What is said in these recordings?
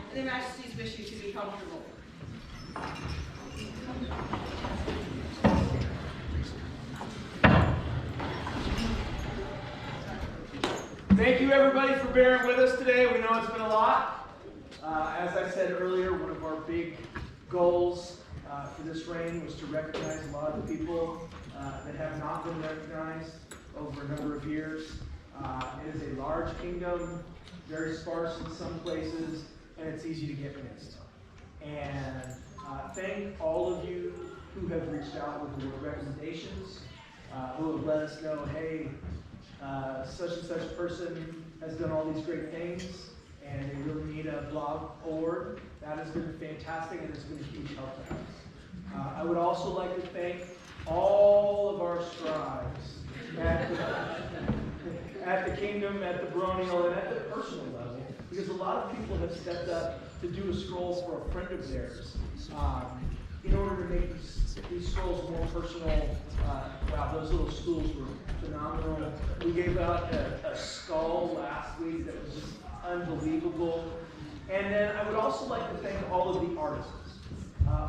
and their Majesties wish you to be comfortable. Thank you everybody for bearing with us today. We know it's been a lot. As I said earlier, one of our big goals for this reign was to recognize a lot of the people that have not been recognized over a number of years. It is a large kingdom, very sparse in some places, and it's easy to get missed. And thank all of you who have reached out with the recommendations, who have let us know, hey, such and such person has done all these great things, and they really need a blog forward. That has been fantastic, and it's been a huge help to us. I would also like to thank all of our scribes at the kingdom, at the Barony, and at the personal level, because a lot of people have stepped up to do a scroll for a friend of theirs in order to make these scrolls more personal. Wow, those little schools were phenomenal. We gave out a skull last week that was just unbelievable. And then I would also like to thank all of the artisans.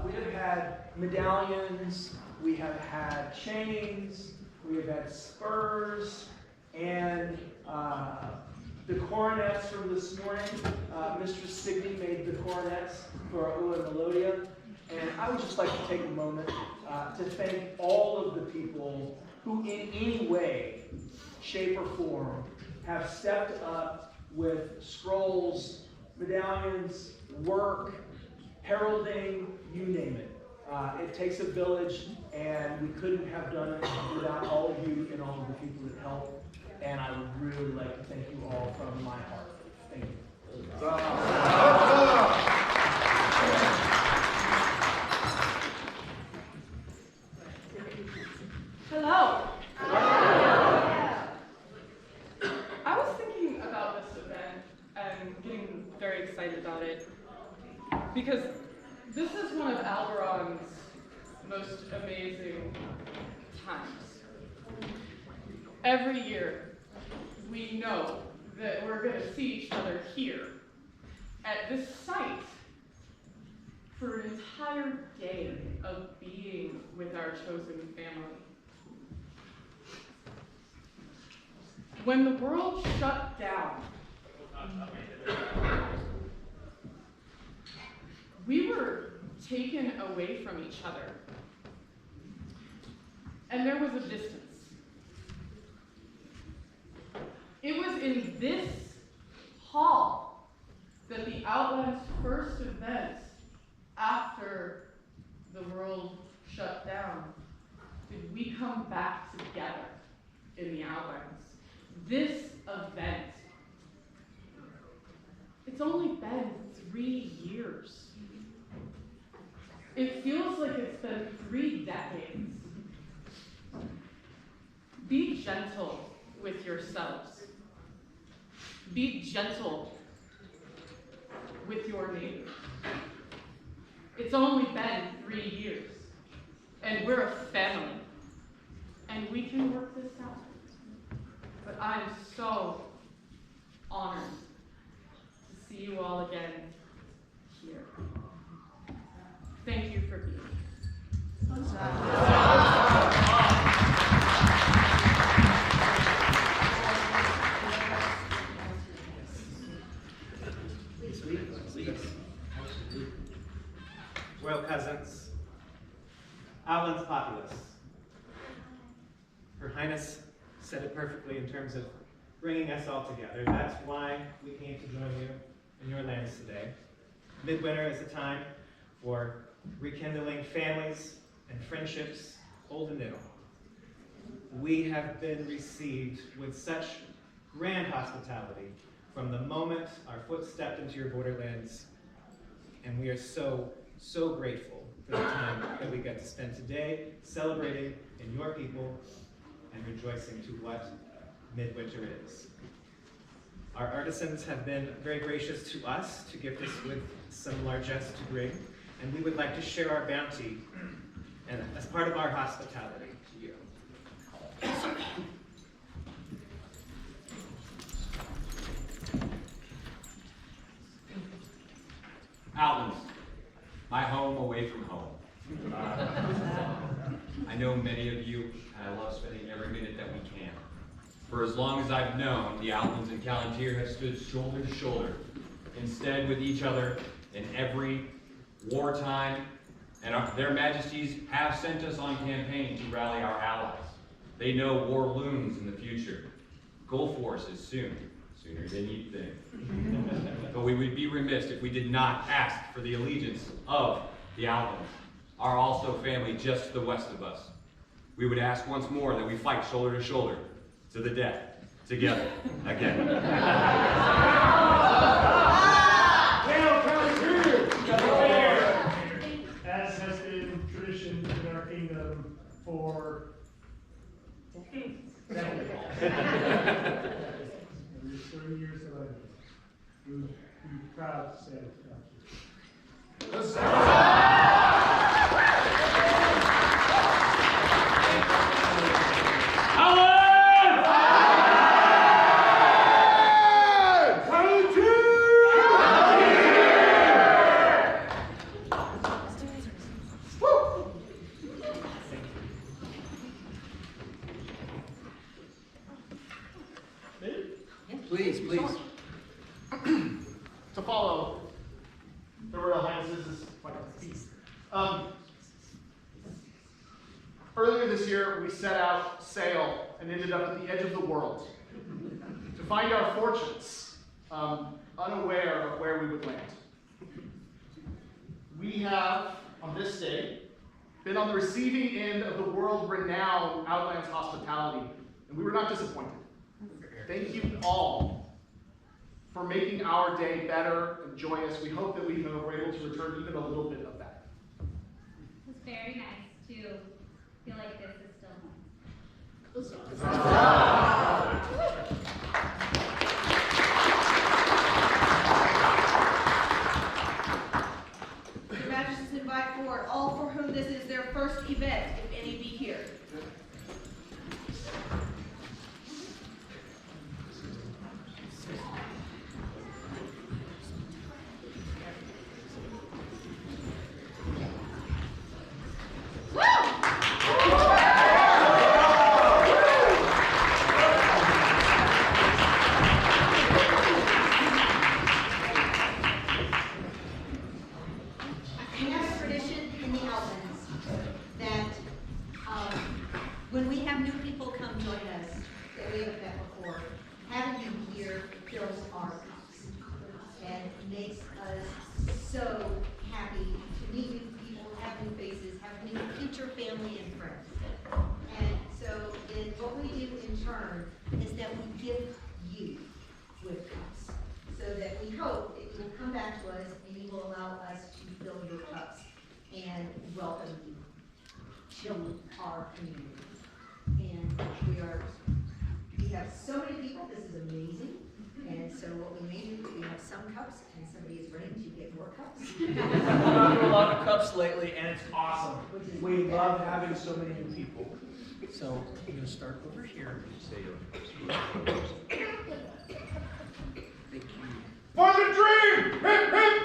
We have had medallions, we have had chains, we have had spurs, and the coronets from this morning. Mistress Signy made the coronets for Ua and Melodia. And I would just like to take a moment to thank all of the people who in any way, shape, or form have stepped up with scrolls, medallions, work, heralding, you name it. It takes a village, and we couldn't have done it without all of you and all of the people that help. And I would really like to thank you all from my heart. Thank you. Hello. I was thinking about this event and getting very excited about it because this is one of al-Barran's most amazing times. Every year, we know that we're going to see each other here at this site for an entire day of being with our chosen family. When the world shut down, we were taken away from each other, and there was a distance. It was in this hall that the Outlands' first event after the world shut down did we come back together in the Outlands. This event, it's only been 3 years. It feels like it's been 3 decades. Be gentle with yourselves. Be gentle with your neighbor. It's only been 3 years, and we're a family, and we can work this out. But I'm so honored to see you all again here. Thank you for being here. Royal cousins, Outlands populace. Her Highness said it perfectly in terms of bringing us all together. That's why we came to join you in your lands today. Midwinter is a time for rekindling families and friendships, old and new. We have been received with such grand hospitality from the moment our foot stepped into your borderlands, and we are so grateful for the time that we get to spend today celebrating in your people and rejoicing to what Midwinter is. Our artisans have been very gracious to us to gift us with some largesse to bring, and we would like to share our bounty and as part of our hospitality to you. know many of you, and I love spending every minute that we can. For as long as I've known, the Outlands and Calontir have stood shoulder to shoulder, instead with each other in every wartime, and their Majesties have sent us on campaign to rally our allies. They know war looms in the future. Goal Force is soon, sooner than you'd think. But we would be remiss if we did not ask for the allegiance of the Outlands, our also family just to the west of us. We would ask once more that we fight shoulder to shoulder, to the death, together, again. As has been tradition in our kingdom for decades. Every 30 years of life. We'd be proud to say it. Please, please. To follow the Royal Highnesses is quite a feast. Earlier this year, we set out sail and ended up at the edge of the world to find our fortunes, unaware of where we would land. We have, on this day, been on the receiving end of the world-renowned Outlands hospitality, and we were not disappointed. Thank you all for making our day better and joyous. We hope that we were able to return even a little bit of that. It was very nice to feel like this is still home. Your Majesties invite forward all for whom this is their first event, if any be here. We have a tradition in the Outlands that when we have new people come join us that we haven't met before, having them here fills our cups and makes us so happy to meet new people, have new faces, have new future family and friends. And so what we do in turn is that we give you with cups, so that we hope that you will come back to us and you will allow us to fill your cups and welcome you to our community. And we have so many people, this is amazing. And so what we may do, we have some cups and somebody is ready to get more cups. We've gone through a lot of cups lately, and it's awesome. We love having so many new people. So I'm going to start over here. For the dream! Hip, hip!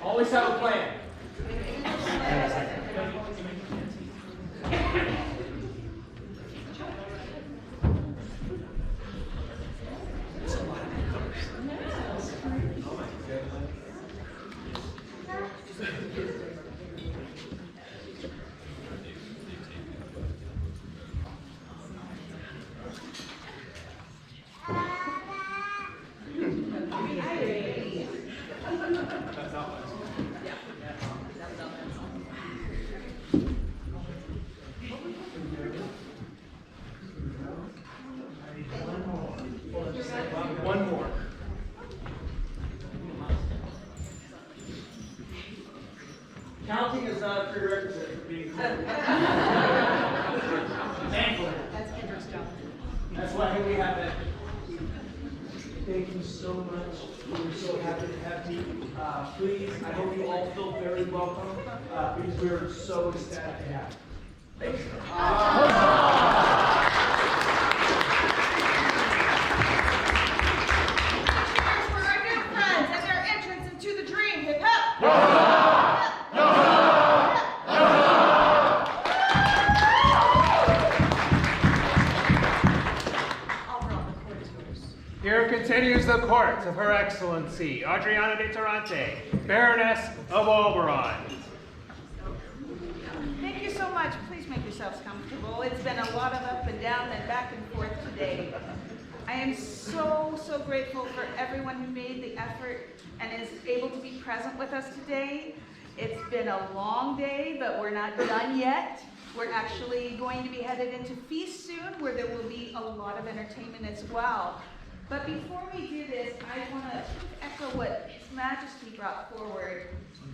Always have a plan. Thankfully. That's Kendra's job. That's why we have it. Thank you so much. We're so happy to have you. Please, I hope you all feel very welcome because we're so ecstatic to have you. Thanks. Cheers for our new friends and their entrance into the dream. Hip hop! Here continues the court of Her Excellency, Adriana de Tarante, Baroness of al-Barran. Thank you so much. Please make yourselves comfortable. It's been a lot of up and down and back and forth today. I am so grateful for everyone who made the effort and is able to be present with us today. It's been a long day, but we're not done yet. We're actually going to be headed into feast soon, where there will be a lot of entertainment as well. But before we do this, I want to echo what His Majesty brought forward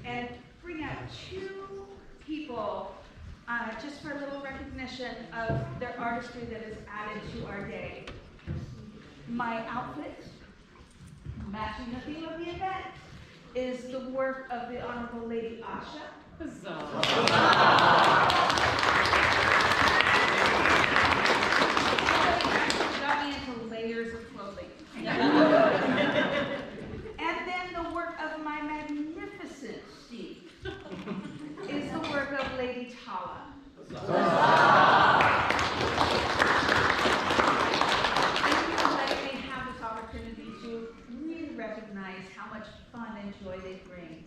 and bring out two people just for a little recognition of their artistry that is added to our day. My outfit, matching the theme of the event, is the work of the Honorable Lady Asha. Got me into layers of clothing. And then the work of my magnificent Steve is the work of Lady Tala. Thank you for letting me have this opportunity to really recognize how much fun and joy they bring.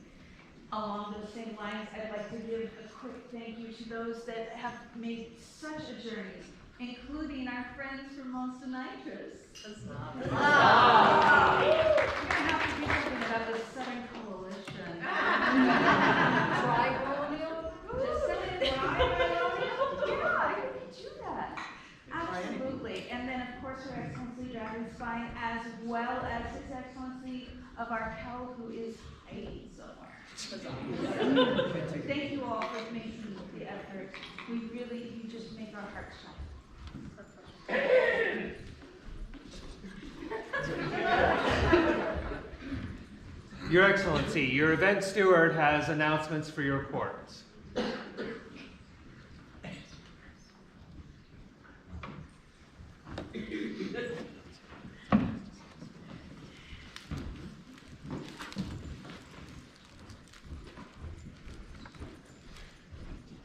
Along those same lines, I'd like to give a quick thank you to those that have made such a journey, including our friends from Monsternitras. We're going to have to do something about the Southern Coalition. Tri-colonial? Just saying, tri-colonial? Yeah, I can do that. Absolutely. And then, of course, Her Excellency Dragonspine, as well as His Excellency of our Kel, who is hiding somewhere. Thank you all for making the effort. You just make our hearts shine. Your Excellency, your event steward has announcements for your courts.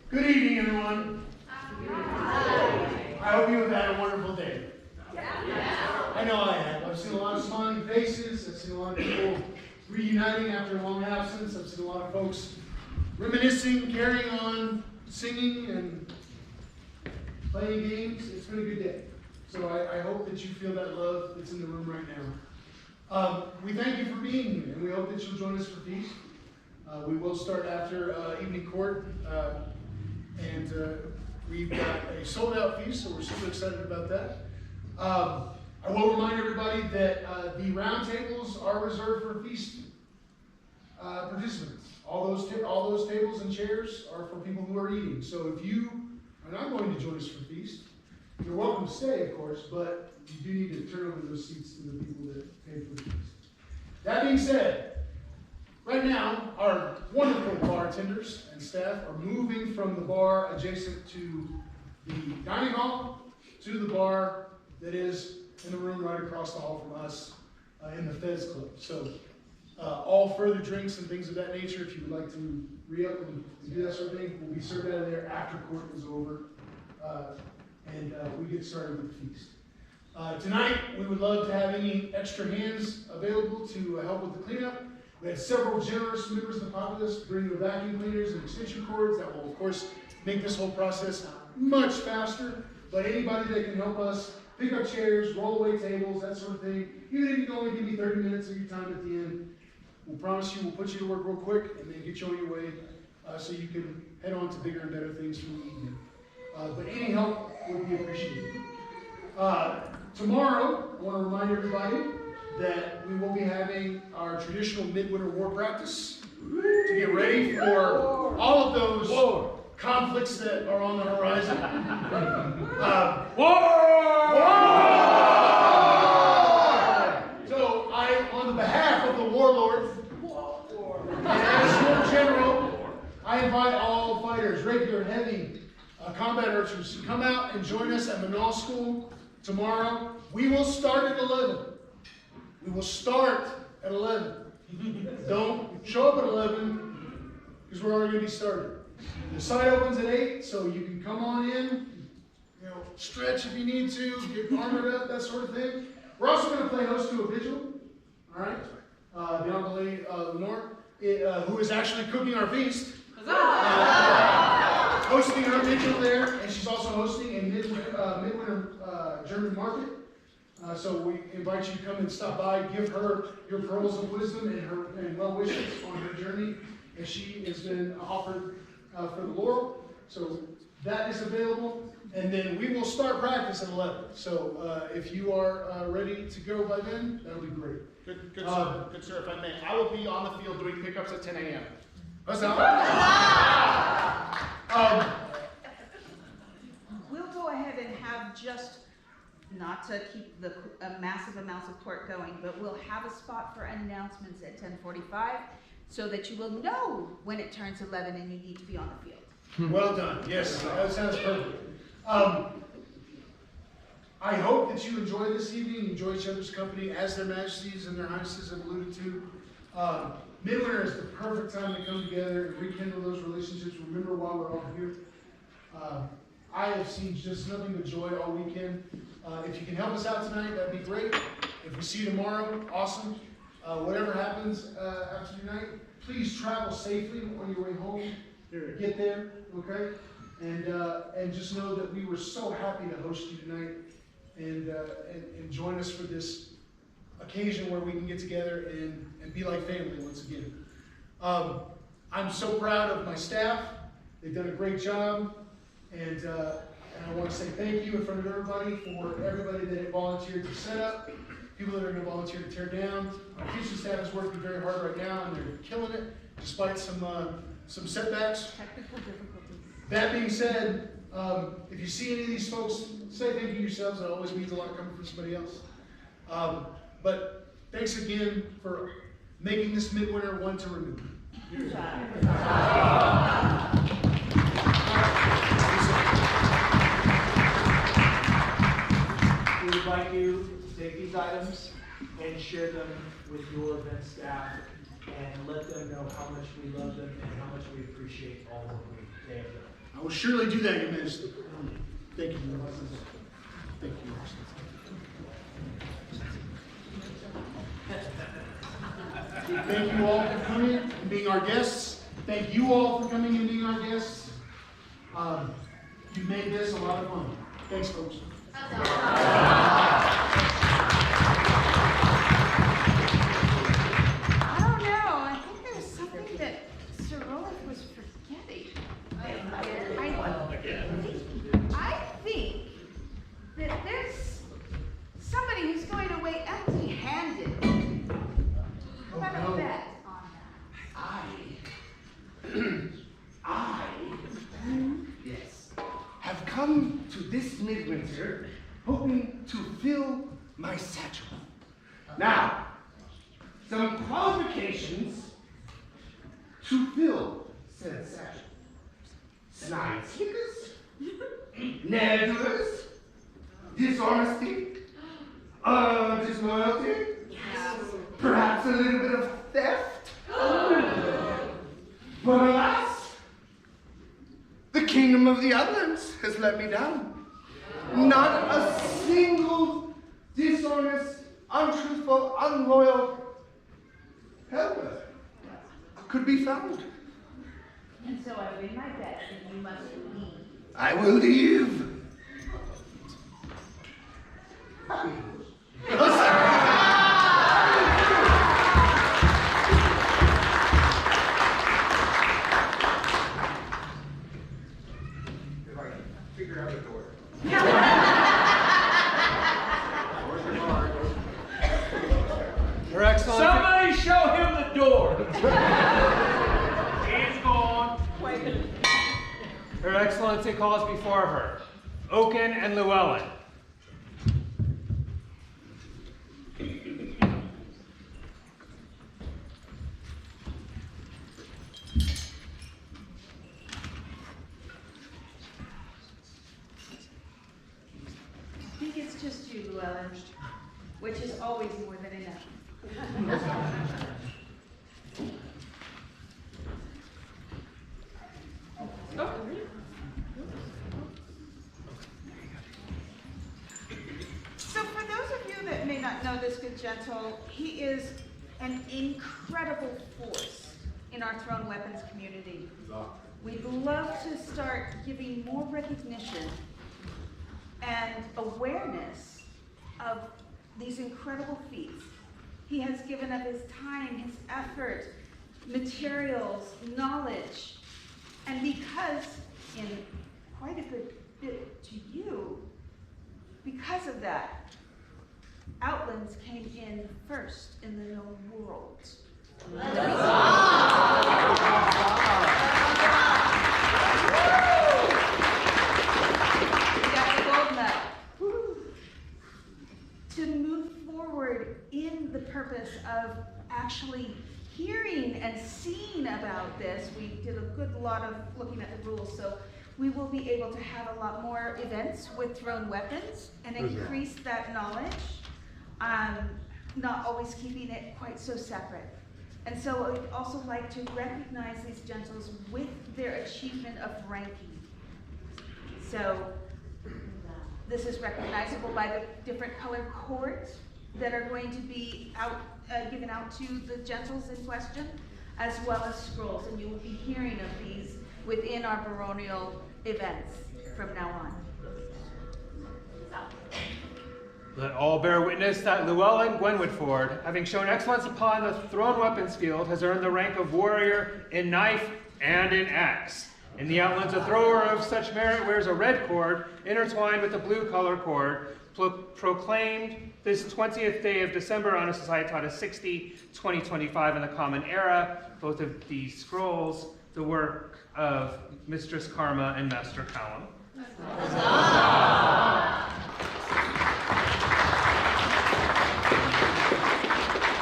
Good evening, everyone. I hope you have had a wonderful day. I know I have. I've seen a lot of smiling faces. I've seen a lot of people reuniting after a long absence. I've seen a lot of folks reminiscing, carrying on, singing, and playing games. It's been a good day. So I hope that you feel that love that's in the room right now. We thank you for being here, and we hope that you'll join us for feast. We will start after evening court. And we've got a sold-out feast, so we're super excited about that. I will remind everybody that the round tables are reserved for feast participants. All those tables and chairs are for people who are eating. So if you are not going to join us for feast, you're welcome to stay, of course, but you do need to turn over those seats to the people that paid for the feast. That being said, right now, our wonderful bartenders and staff are moving from the bar adjacent to the dining hall to the bar that is in the room right across the hall from us in the Fez Club. So all further drinks and things of that nature, if you would like to re-up and do that sort of thing, will be served out of there after court is over and we get started with the feast. Tonight, we would love to have any extra hands available to help with the cleanup. We had several generous members of the populace bring their vacuum cleaners and extension cords that will, of course, make this whole process much faster. But anybody that can help us pick up chairs, roll away tables, that sort of thing, even if you can only give me 30 minutes of your time at the end, we'll promise you we'll put you to work real quick and then get you on your way so you can head on to bigger and better things for the evening. But any help would be appreciated. Tomorrow, I want to remind everybody that we will be having our traditional midwinter war practice to get ready for all of those conflicts that are on the horizon. So on the behalf of the warlord, and as your general, I invite all fighters, regular, heavy, combat archers, to come out and join us at Manal School tomorrow. We will start at 11. We will start at 11. Don't show up at 11 because we're already going to be started. The site opens at 8, so you can come on in, stretch if you need to, get armored up, that sort of thing. We're also going to play host to a vigil, all right? Bianca Lenore, who is actually cooking our feast. Hosting her vigil there, and she's also hosting a Midwinter German market. So we invite you to come and stop by, give her your pearls of wisdom and well wishes on her journey, as she has been offered for the laurel. So that is available, and then we will start practice at 11. So if you are ready to go by then, that'll be great. Good sir, if I may. I will be on the field doing pickups at 10 a.m. We'll go ahead and have just, not to keep the massive amounts of court going, but we'll have a spot for announcements at 10:45 so that you will know when it turns 11 and you need to be on the field. Well done. Yes, that sounds perfect. I hope that you enjoy this evening, enjoy each other's company, as their Majesties and their Highnesses have alluded to. Midwinter is the perfect time to come together and rekindle those relationships. Remember why we're all here. I have seen just nothing but joy all weekend. If you can help us out tonight, that'd be great. If we see you tomorrow, awesome. Whatever happens after tonight, please travel safely on your way home. Get there, okay? And just know that we were so happy to host you tonight and join us for this occasion where we can get together and be like family once again. I'm so proud of my staff. They've done a great job, and I want to say thank you in front of everybody for everybody that volunteered to set up, people that are going to volunteer to tear down. Our teaching staff is working very hard right now, and they're killing it despite some setbacks. Technical difficulties. That being said, if you see any of these folks, say thank you yourselves. It always means a lot coming from somebody else. But thanks again for making this Midwinter one to remember. We would like you to take these items and share them with your event staff and let them know how much we love them and how much we appreciate all of they have done. I will surely do that, Your Majesty. Thank you. Thank you. Thank you all for coming and being our guests. Thank you all for coming and being our guests. You made this a lot of fun. Thanks, folks. I don't know. I think there's something that Sir Roland was forgetting. I think that there's somebody who's going away empty-handed. How about a bet on that? Yes, have come to this Midwinter hoping to fill my satchel. Now, some qualifications to fill said satchel. Snide slickers, ne'er-do-wells, dishonesty, disloyalty, perhaps a little bit of theft. But alas, the kingdom of the Outlands has let me down. Not a single dishonest, untruthful, unloyal helper could be found. And so I win my bet that you must leave. I will leave. Happy. Figure out the door. Her Excellency. Somebody show him the door. He's gone. Her Excellency calls before her Oaken and Llewellyn. I think it's just you, Llewellyn, which is always more than enough. So for those of you that may not know this good gentle, he is an incredible force in our thrown weapons community. We'd love to start giving more recognition and awareness of these incredible feats. He has given up his time, his effort, materials, knowledge, and because, in quite a good bit to you, because of that, Outlands came in first in the known world. To move forward in the purpose of actually hearing and seeing about this, we did a good lot of looking at the rules, so we will be able to have a lot more events with thrown weapons and increase that knowledge, not always keeping it quite so separate. And so I would also like to recognize these gentles with their achievement of ranking. So this is recognizable by the different colored cords that are going to be given out to the gentles in question, as well as scrolls. And you will be hearing of these within our baronial events from now on. Let all bear witness that Llewellyn Gwenwoodford, having shown excellence upon the thrown weapons field, has earned the rank of warrior in knife and in axe. In the Outlands, a thrower of such merit wears a red cord intertwined with a blue color cord, proclaimed this 20th day of December on a Societas 60, 2025 in the Common Era. Both of these scrolls, the work of Mistress Karma and Master Callum.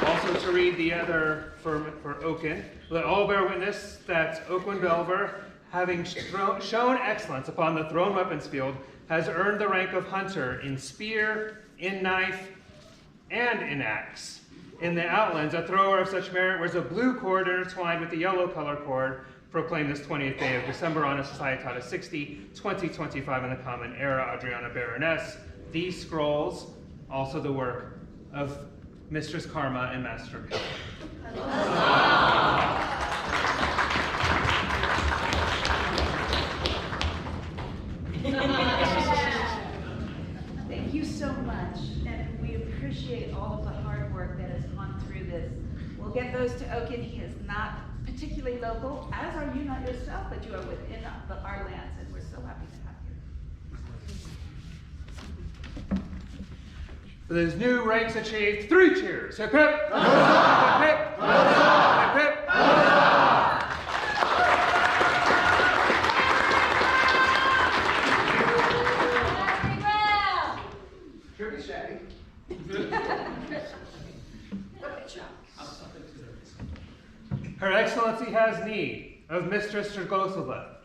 Also to read the other for Oaken, let all bear witness that Oaken Belver, having shown excellence upon the thrown weapons field, has earned the rank of hunter in spear, in knife, and in axe. In the Outlands, a thrower of such merit wears a blue cord intertwined with the yellow color cord, proclaimed this 20th day of December on a Societas 60, 2025 in the Common Era, Adriana Baroness. These scrolls, also the work of Mistress Karma and Master Callum. Thank you so much, and we appreciate all of the hard work that has gone through this. We'll get those to Oaken. He is not particularly local, as are you not yourself, but you are within our lands, and we're so happy to have you. For those new ranks achieved, 3 cheers. Hip hip! Hip hip! Hip hip! Her Excellency has need of Mistress Dragosova.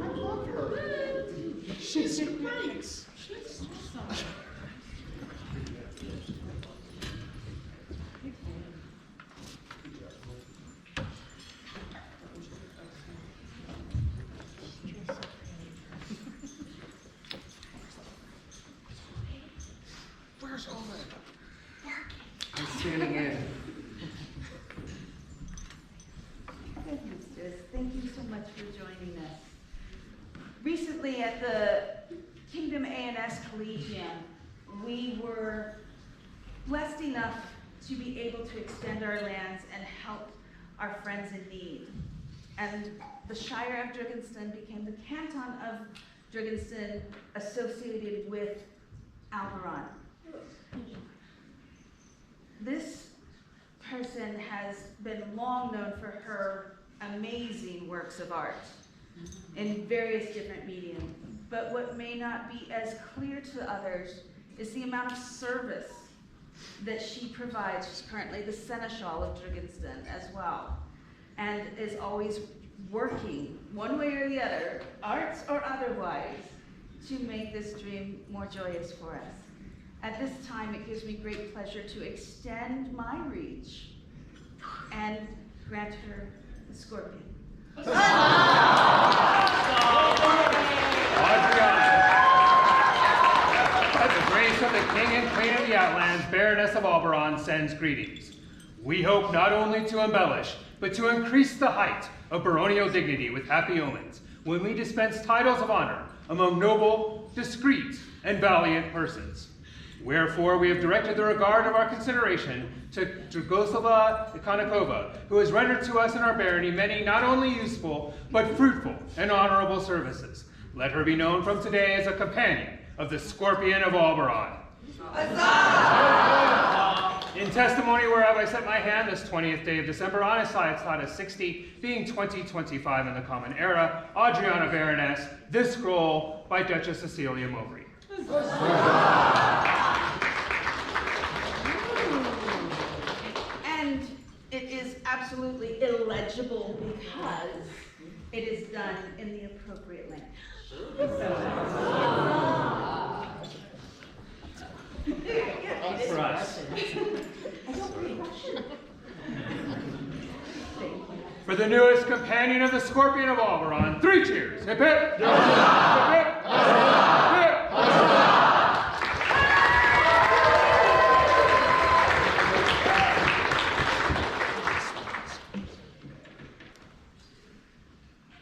I love her. She's great. Where's all that? I'm standing in. Thank you so much for joining us. Recently at the Kingdom A&S Collegium, we were blessed enough to be able to extend our lands and help our friends in need. And the Shire of Dragonstone became the canton of Dragonstone associated with al-Barran. This person has been long known for her amazing works of art. in various different mediums. But what may not be as clear to others is the amount of service that she provides. She's currently the Seneschal of Drigenston as well, and is always working one way or the other, arts or otherwise, to make this dream more joyous for us. At this time, it gives me great pleasure to extend my reach and grant her the scorpion. At the grace of the King and Queen of the Outlands, Baroness of al-Barran sends greetings. We hope not only to embellish, but to increase the height of baronial dignity with happy omens when we dispense titles of honor among noble, discreet, and valiant persons. Wherefore, we have directed the regard of our consideration to Dragosova Ikonikova, who has rendered to us in our barony many not only useful, but fruitful and honorable services. Let her be known from today as a companion of the Scorpion of al-Barran. In testimony whereof I set my hand this 20th day of December on a side 60, being 2025 in the Common Era, Adriana Baroness, this scroll by Duchess Cecilia Mowbray. And it is absolutely illegible because it is done in the appropriate language. For us. For the newest companion of the Scorpion of al-Barran, 3 cheers. Hip hip! Hip hip! Hip hip!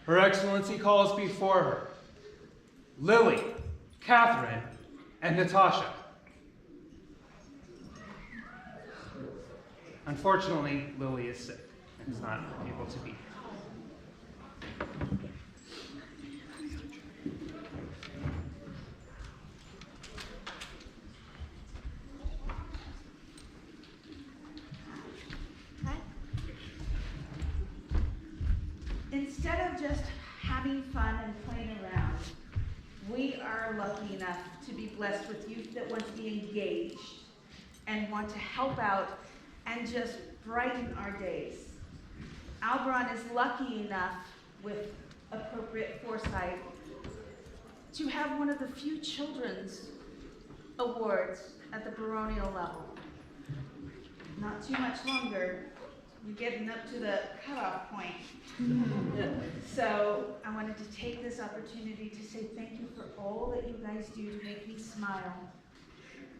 Her Excellency calls before her Lily, Catherine, and Natasha. Unfortunately, Lily is sick and is not able to be here. Instead of just having fun and playing around, we are lucky enough to be blessed with youth that want to be engaged and want to help out and just brighten our days. al-Barran is lucky enough, with appropriate foresight, to have one of the few children's awards at the baronial level. Not too much longer, we're getting up to the cutoff point. So I wanted to take this opportunity to say thank you for all that you guys do to make me smile,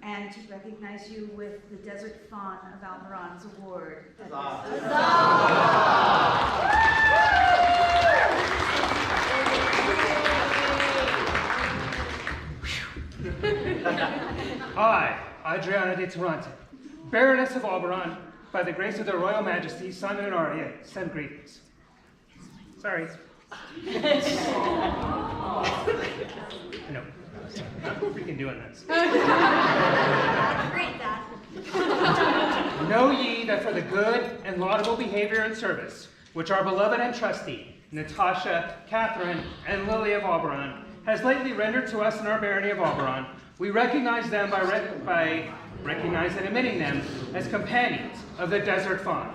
and to recognize you with the Desert Fawn of al-Barran's award. I, Adriana de Toronto, Baroness of al-Barran, by the grace of their Royal Majesties, Sun and Arya, send greetings. Sorry. No. I'm freaking doing this. Great, Dad. Know ye that for the good and laudable behavior and service, which our beloved and trustee, Natasha, Catherine, and Lily of al-Barran, has lately rendered to us in our barony of al-Barran, we recognize them by recognize and admitting them as companions of the Desert Fawn.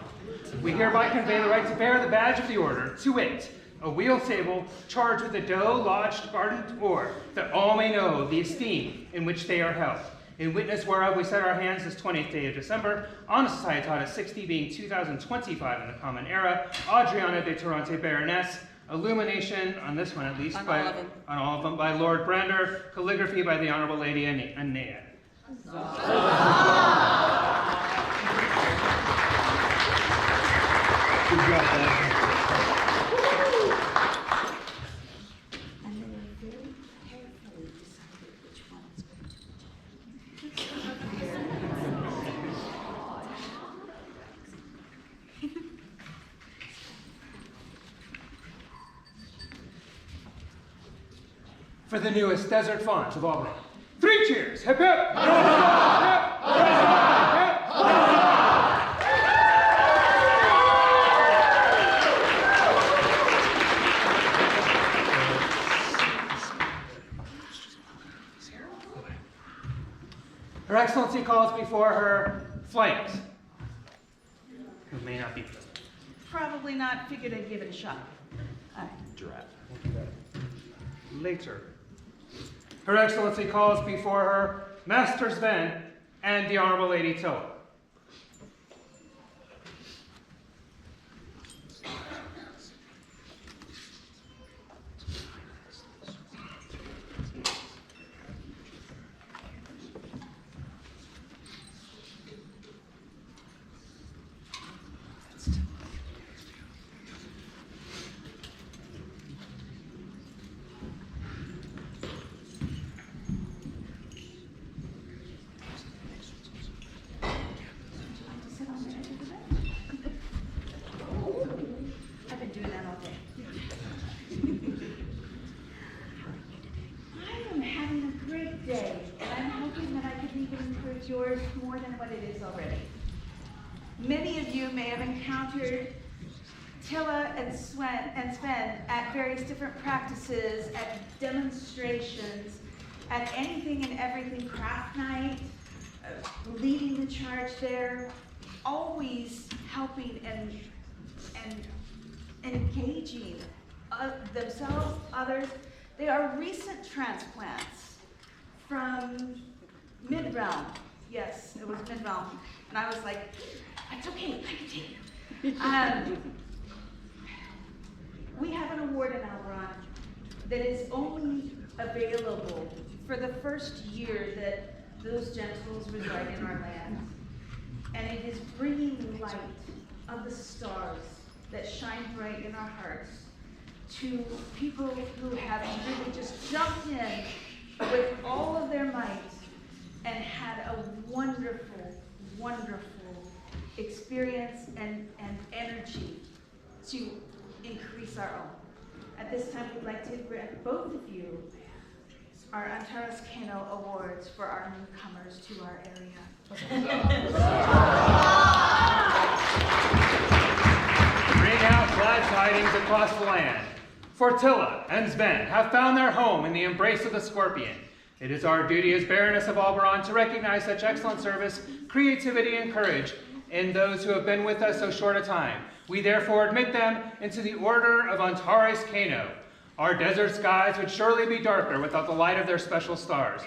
We hereby convey the right to bear the badge of the order, to wit, a wheeled table charged with a doe lodged ardent ore, that all may know the esteem in which they are held. In witness whereof we set our hands this 20th day of December, on a Societas 60 being 2025 in the Common Era, Adriana de Toronto Baroness, illumination, on this one at least, on all of them, by Lord Brander, calligraphy by the Honorable Lady Anea. Good job, Dad. And they were very carefully decided which one is going to For the newest Desert Fawns of al-Barran. 3 cheers! Hip hip! Hip hip! calls before her Flames, who may not be present. Probably not. Figured I'd give it a shot. Giraffe. We'll do that later. Her Excellency calls before her Master Sven and the Honorable Lady Tilla. I've been doing that all day. I am having a great day, and I'm hoping that I can even encourage yours more than what it is already. Many of you may have encountered Tilla and Sven at various different practices, at demonstrations, at anything and everything craft night, leading the charge there, always helping and engaging themselves, others. They are recent transplants from mid-realm. Yes, it was mid-realm. And I was like, that's okay, I can take it. We have an award in al-Barran that is only available for the first year that those gentles reside in our land. And it is bringing the light of the stars that shine bright in our hearts to people who have really just jumped in with all of their might and had a wonderful, wonderful experience and energy to increase our own. At this time, we'd like to grant both of you our Antares Kano Awards for our newcomers to our area. Bring out glad tidings across the land. For Tilla and Sven have found their home in the embrace of the scorpion. It is our duty as Baroness of al-Barran to recognize such excellent service, creativity, and courage in those who have been with us so short a time. We therefore admit them into the Order of Antares Kano. Our desert skies would surely be darker without the light of their special stars.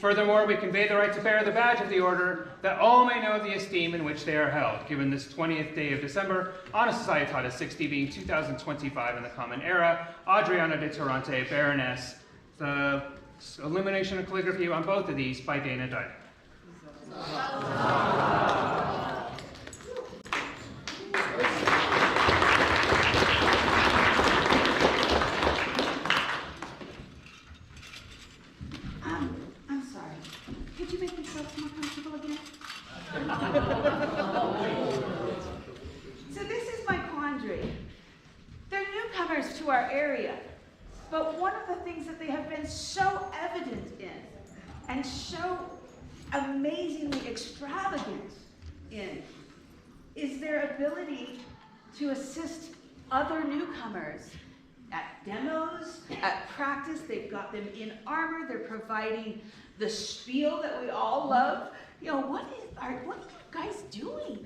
Furthermore, we convey the right to bear the badge of the order, that all may know the esteem in which they are held, given this 20th day of December, on a Societas 60 being 2025 in the Common Era, Adriana de Torrente, Baroness. The illumination and calligraphy on both of these by Dana Dyke. I'm sorry. Could you make yourself more comfortable again? So this is my quandary. They're newcomers to our area, but one of the things that they have been so evident in and so amazingly extravagant in is their ability to assist other newcomers at demos, at practice. They've got them in armor. They're providing the spiel that we all love. You know, what are you guys doing?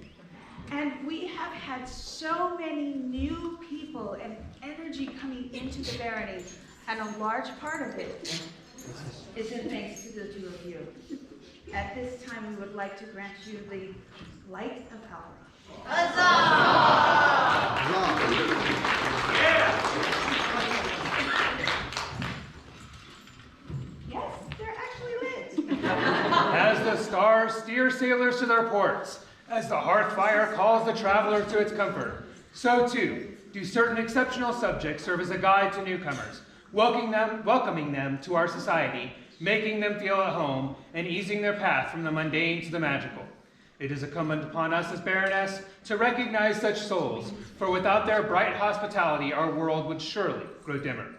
And we have had so many new people and energy coming into the barony, and a large part of it is in thanks to the two of you. At this time, we would like to grant you the Light of al-Barran. Yes, they're actually lit. As the stars steer sailors to their ports, as the hearth fire calls the traveler to its comfort, so too do certain exceptional subjects serve as a guide to newcomers, welcoming them to our society, making them feel at home, and easing their path from the mundane to the magical. It is incumbent upon us as Baroness to recognize such souls, for without their bright hospitality, our world would surely grow dimmer.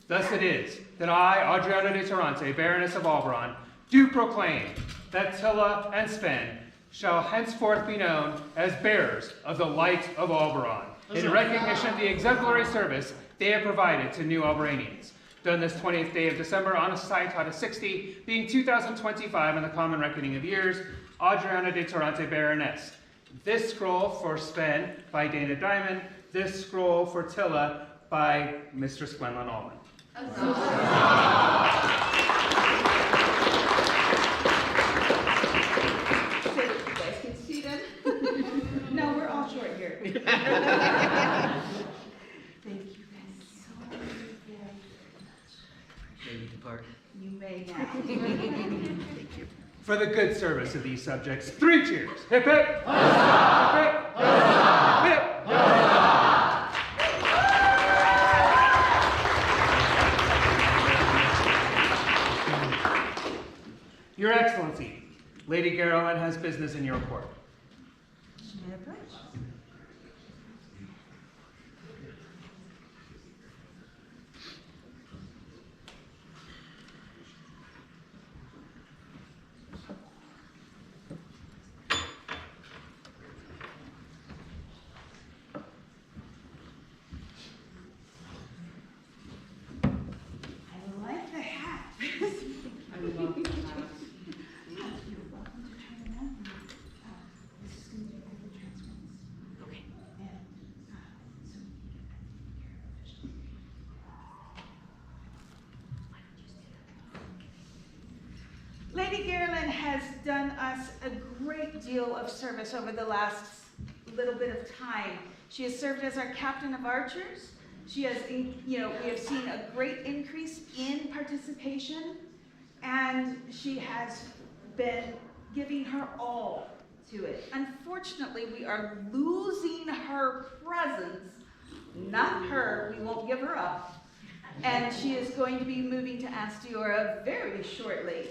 Thus it is that I, Adriana de Torrente, Baroness of al-Barran, do proclaim that Tilla and Sven shall henceforth be known as bearers of the Light of al-Barran, in recognition of the exemplary service they have provided to new Albaranians. Done this 20th day of December on a Societas 60, being 2025 in the Common Reckoning of Years, Adriana de Torrente Baroness. This scroll for Sven by Dana Diamond. This scroll for Tilla by Mistress Gwendolyn Allman. So that you guys can see them. No, we're all short here. Thank you guys so very much. May we depart? You may now. Thank you. For the good service of these subjects, 3 cheers. Hip hip! Hip hip! Hip hip! Your Excellency, Lady Garland has business in your court. May I approach? I like the hat. I love that. You're welcome to turn around. This is going to be over transference. Okay. And so we need to get that official. Lady Garland has done us a great deal of service over the last little bit of time. She has served as our captain of archers. She has, we have seen a great increase in participation, and she has been giving her all to it. Unfortunately, we are losing her presence, not her, we won't give her up, and she is going to be moving to Astiora very shortly.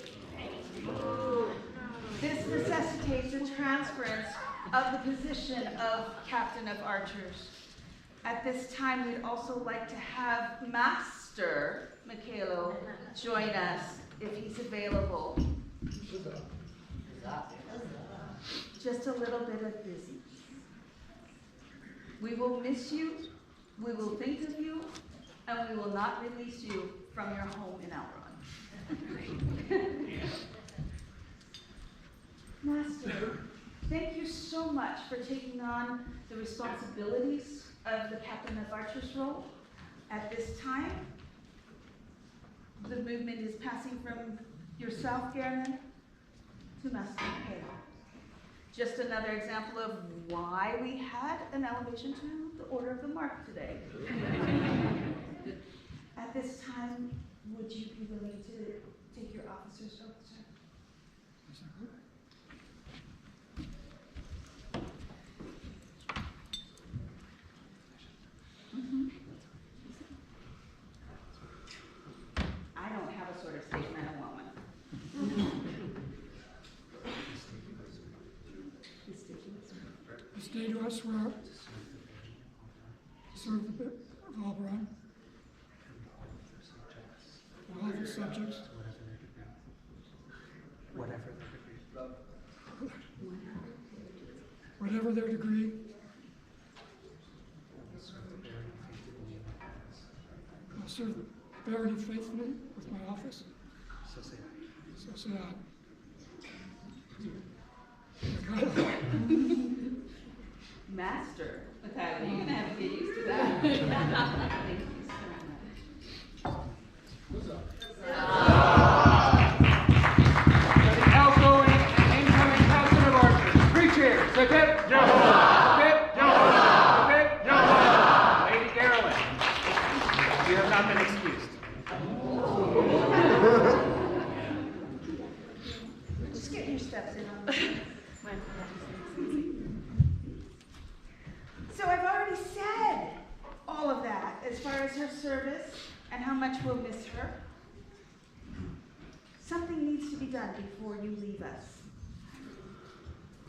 This necessitates a transference of the position of captain of archers. At this time, we'd also like to have Master Michaelo join us if he's available. Just a little bit of busy. We will miss you, we will think of you, and we will not release you from your home in Outlands. Master, thank you so much for taking on the responsibilities of the Captain of Archers role. At this time, the movement is passing from yourself, Garland, to Master Michaelo. Just another example of why we had an elevation to the Order of the Mark today. At this time, would you be willing to take your officer's oath, sir? I don't have a sort of statement, I don't want one. This day do I swear to serve the bit of al-Barran, all of his subjects, whatever their degree, I'll serve the Barony faithfully with my office. So say I. Master Michaelo, you're gonna have to get used to that. Thank you so much. For the outgoing and incoming captain of archers, 3 cheers. Hip hip! Yo-ho! Hip hip! Yo-ho! Hip hip! Yo-ho! Lady Garland, you have not been excused. Just get your steps in on this. So I've already said all of that as far as her service and how much we'll miss her. Something needs to be done before you leave us.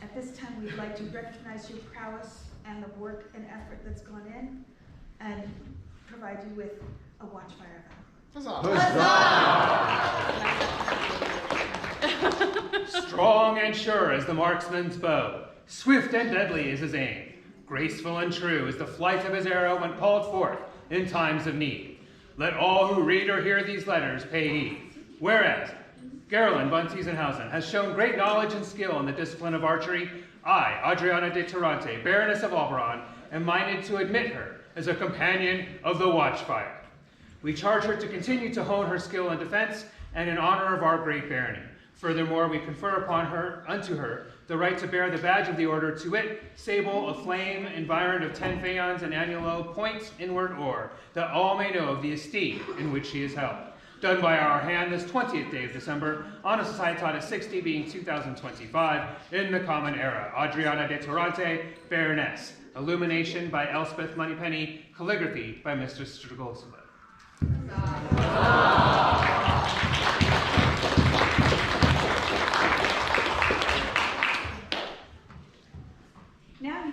At this time, we'd like to recognize your prowess and the work and effort that's gone in and provide you with a watchfire vow. Strong and sure as the marksman's bow, swift and deadly is his aim. Graceful and true is the flight of his arrow when called forth in times of need. Let all who read or hear these letters pay heed. Whereas, Gerlin von Tiesenhausen has shown great knowledge and skill in the discipline of archery. I, Adriana de Tarante, Baroness of al-Barran, am minded to admit her as a companion of the Watchfire. We charge her to continue to hone her skill in defense and in honor of our great barony. Furthermore, we confer upon her, unto her, the right to bear the badge of the order, to wit, sable, a flame, environed of 10 faions and annulo, points inward or, that all may know of the esteem in which she is held. Done by our hand this 20th day of December, on a Societatis 60 being 2025, in the Common Era. Adriana de Tarante, Baroness. Illumination by Elspeth Moneypenny. Calligraphy by Mr. Strugolsula. Now,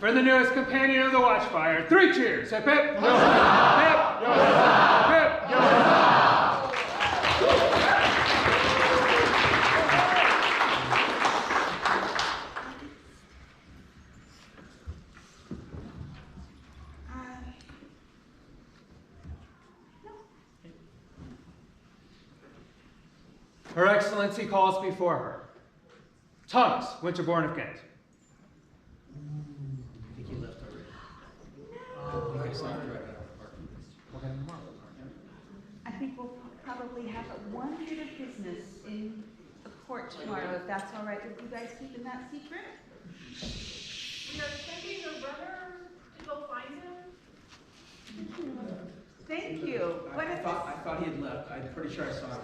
For the newest companion of the Watchfire, 3 cheers. Hip hip. Hip. Hip. Her Excellency calls before her. Thomas, Winterborn of Ghent. I think we'll probably have one bit of business in the court tomorrow, if that's all right with you guys keeping that secret. We are sending a runner to go find him. Thank you. What is I thought he had left. I'm pretty sure I saw him.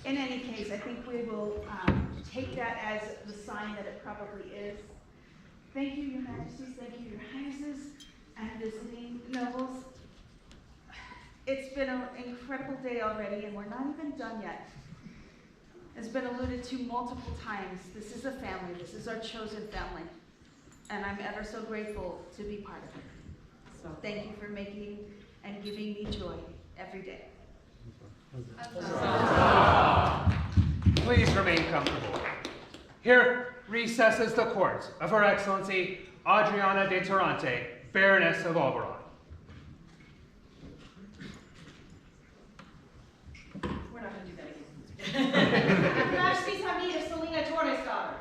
In any case, I think we will take that as the sign that it probably is. Thank you, Your Majesties, thank you, Your Highnesses, and visiting nobles. It's been an incredible day already, and we're not even done yet. It's been alluded to multiple times. This is a family, this is our chosen family, and I'm ever so grateful to be part of it. So thank you for making and giving me joy every day. Please remain comfortable. Here recesses the court of Her Excellency Adriana de Tarante, Baroness of al-Barran. We're not going to do that again. Majesties have need of Selena Torres' daughter.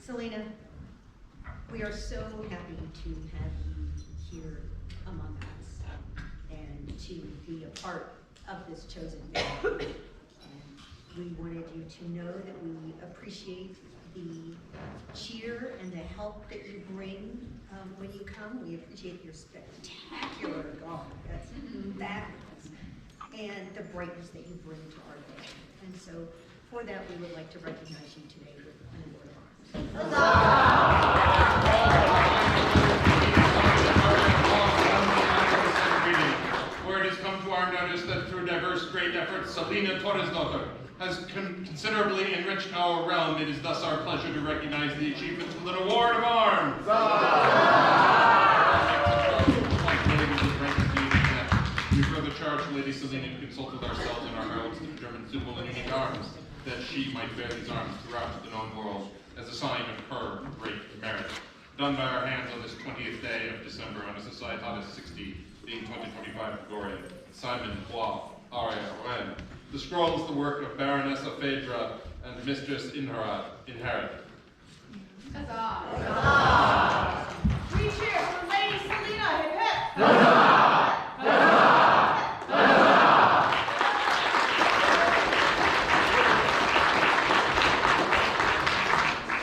Selena, we are so happy to have you here among us and to be a part of this chosen family. And we wanted you to know that we appreciate the cheer and the help that you bring when you come. We appreciate your spectacular garb, that's fabulous, and the brightness that you bring to our day. And so for that, we would like to recognize you today with an award of honor. Word has come to our notice that through diverse great efforts, Selena Torres' daughter has considerably enriched our realm. It is thus our pleasure to recognize the achievements with an award of arms. We further charge Lady Selena to consult with ourselves and our heralds to determine suitable and unique arms, that she might bear these arms throughout the known world as a sign of her great merit. Done by our hands on this 20th day of December on a Societatis 60, being 2025 Gloria, Simon Bois, Aria Ren. The scroll is the work of Baronessa Phaedra and Mistress Inherad. Huzzah! Three cheers for Lady Selena! Hip hip!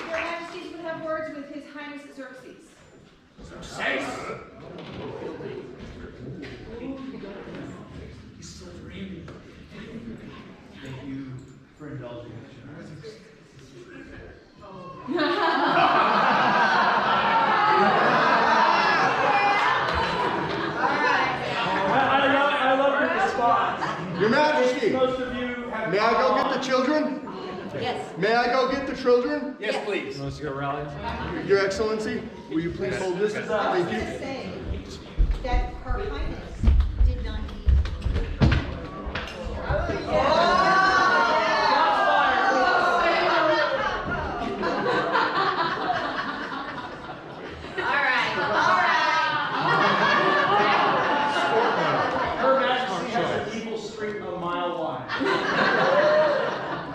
Your Majesties would have words with His Highness Xerxes. He's so dreamy. Thank you for indulging us. Your Majesty, Most of you have may I go get the children? Yes. May I go get the children? Yes, please. Want us to go rally? Your Excellency, will you please hold this? I was Thank going you. to say that Her Highness did not need. Her Majesty has an evil streak a mile wide.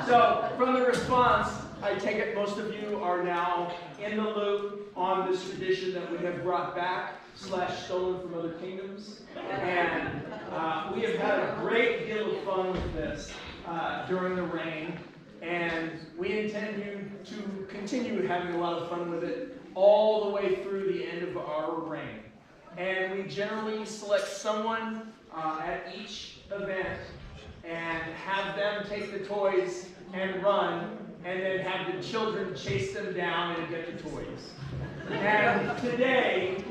So, from the response, I take it most of you are now in the loop on this tradition that we have brought back / stolen from other kingdoms. And we have had a great deal of fun with this during the reign. And we intend to continue having a lot of fun with it all the way through the end of our reign. And we generally select someone at each event and have them take the toys and run, and then have the children chase them down and get the toys. And today,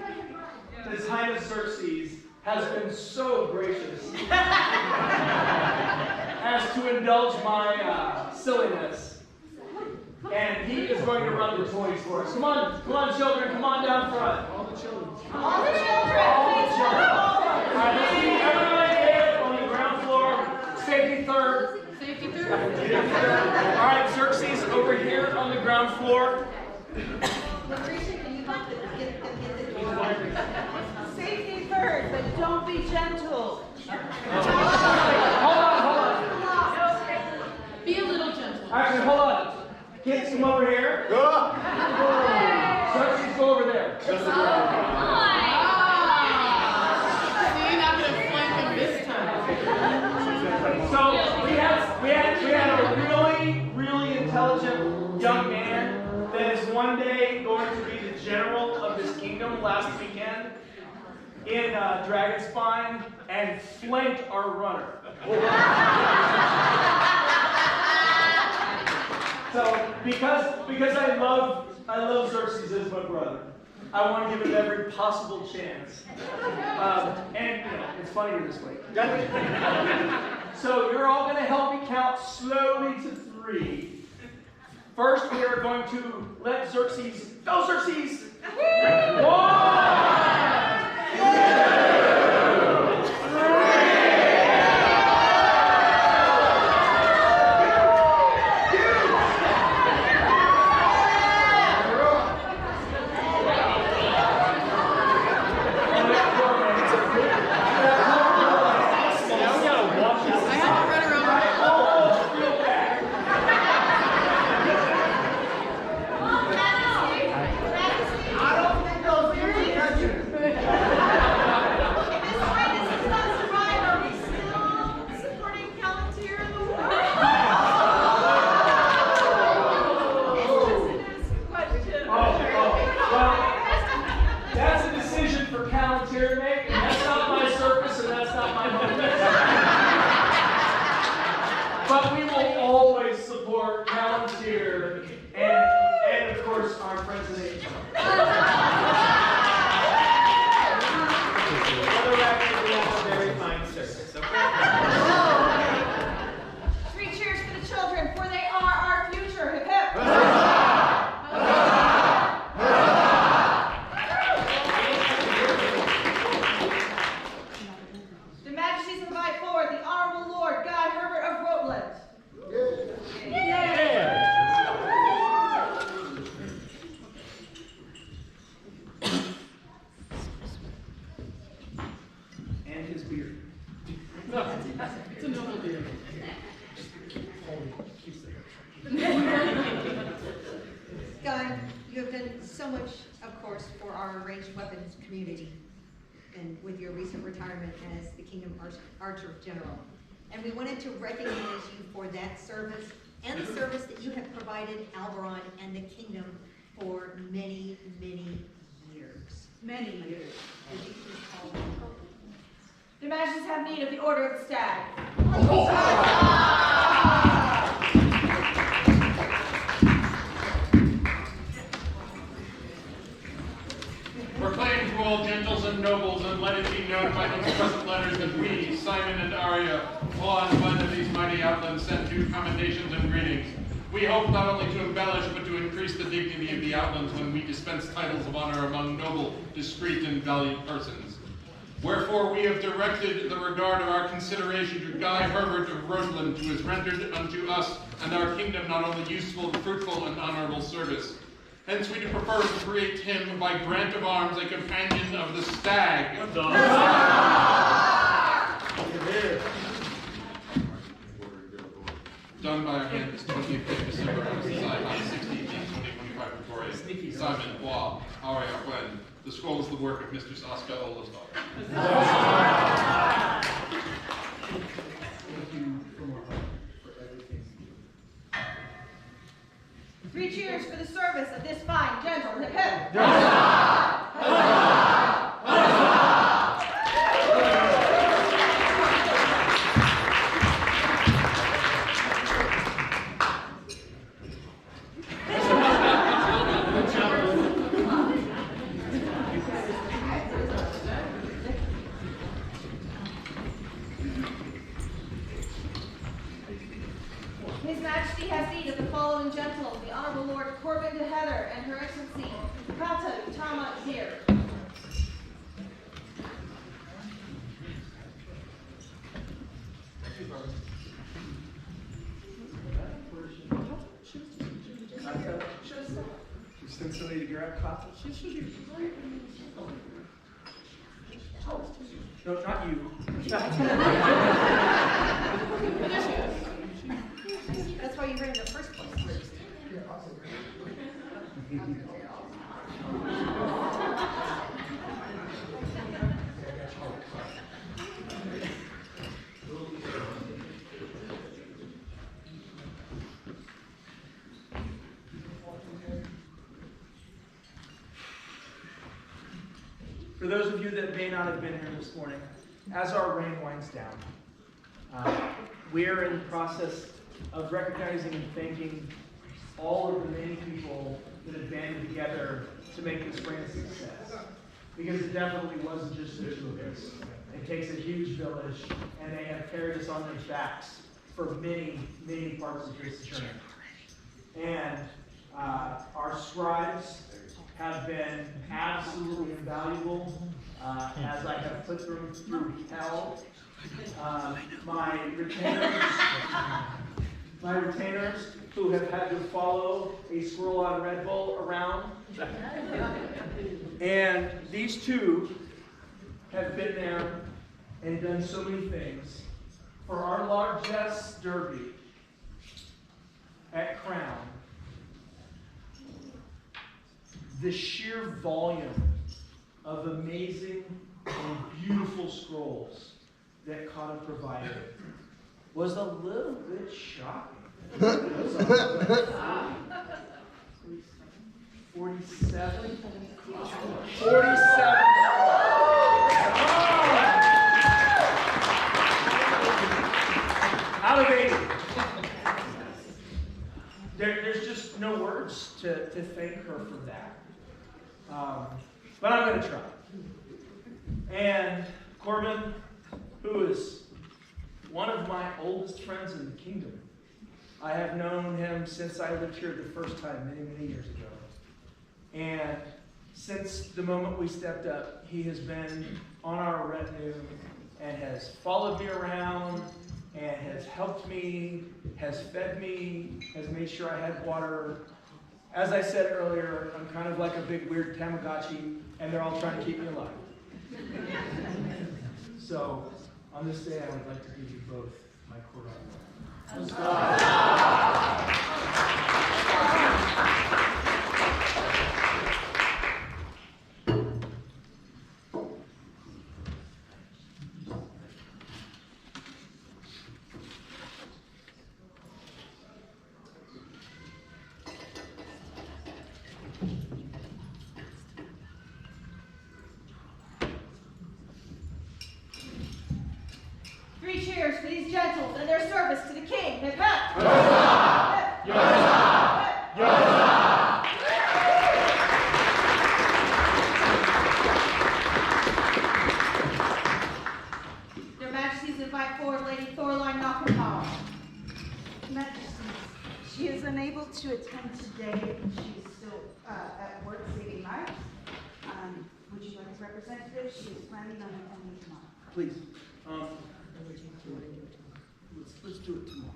His Highness Xerxes has been so gracious as to indulge my silliness. And he is going to run the toys for us. Come on, children, come on down front. All the children. All the children, All the please. children. All right, let's keep everybody here on the ground floor. Safety third. Safety third. All right, Xerxes over here on the ground floor. Lucretia, can you get them in the door? Safety third, but don't be gentle. Hold on. Be a little gentle. Actually, hold on. Kids, come over here. Xerxes, go over there. See, you're not gonna flank him this time. So we had a really intelligent young man that is one day going to be the general of this kingdom last weekend in Dragonspine and flanked our runner. So because I love Xerxes as my brother, I want to give him every possible chance. And you know, it's funnier this way. So you're all going to help me count slowly to 3. First, we are going to let Xerxes go. Xerxes. 1, 3 cheers for the children, for they are our future. Hip hip. The Majesties invite forward the Honorable Lord Guy Herbert of Outlands. and his beard. It's a noble beard. Guy, you have done so much, of course, for our ranged weapons community, and with your recent retirement as the Kingdom Archer General. And we wanted to recognize you for that service and the service that you have provided al-Barran and the Kingdom for many, many years. Many years. Would you please call them? The Majesties have need of the Order of the Stag. Proclaim to all gentles and nobles, and let it be known by these present letters that we, Simon and Arya, all on one of these mighty outlands, send you commendations and greetings. We hope not only to embellish, but to increase the dignity of the Outlands when we dispense titles of honor among noble, discreet, and valiant persons. Wherefore we have directed the regard of our consideration to Guy Herbert of Roseland, who has rendered unto us and our kingdom not only useful, fruitful, and honorable service. Hence we do prefer to create him by grant of arms a companion of the stag. Done by our hands, 25th December, on 16th, 2025, Simon Bois, Aure Arwen. The scroll is the work of Mistress Oscar Olesdal. Three cheers for the service of this fine gentle hip hip. His Majesty has need of the following gentlemen, the Honorable Lord Corbin de Heather and Her Excellency Kata Tama Zir. No, not you. That's why you ran in the first place. For those of you that may not have been here this morning, as our rain winds down, we are in the process of recognizing and thanking all of the many people that have banded together to make this rain a success. Because it definitely wasn't just the two of us. It takes a huge village, and they have carried us on their backs for many, many parts of this journey. And our scribes have been absolutely invaluable as I have put them through hell. My retainers who have had to follow a squirrel on Red Bull around. And these two have been there and done so many things. For our largesse derby at Crown, the sheer volume of amazing and beautiful scrolls that Kata provided was a little bit shocking. 47? 47 out of 80. There's just no words to thank her for that. But I'm going to try. And Corbin, who is one of my oldest friends in the kingdom. I have known him since I lived here the first time, many, many years ago. And since the moment we stepped up, he has been on our retinue and has followed me around and has helped me, has fed me, has made sure I had water. As I said earlier, I'm kind of like a big weird Tamagotchi, and they're all trying to keep me alive. So, on this day, I would like to give you both my court honor. Three cheers for these gentles and their service to the king. Hip hip! Their Majesties invite forward Lady Thorline Knockenhall. Majesties, She is unable to attend today. She's still at work saving lives. Would you like a representative? She is planning on attending tomorrow. Please. Let's do it tomorrow.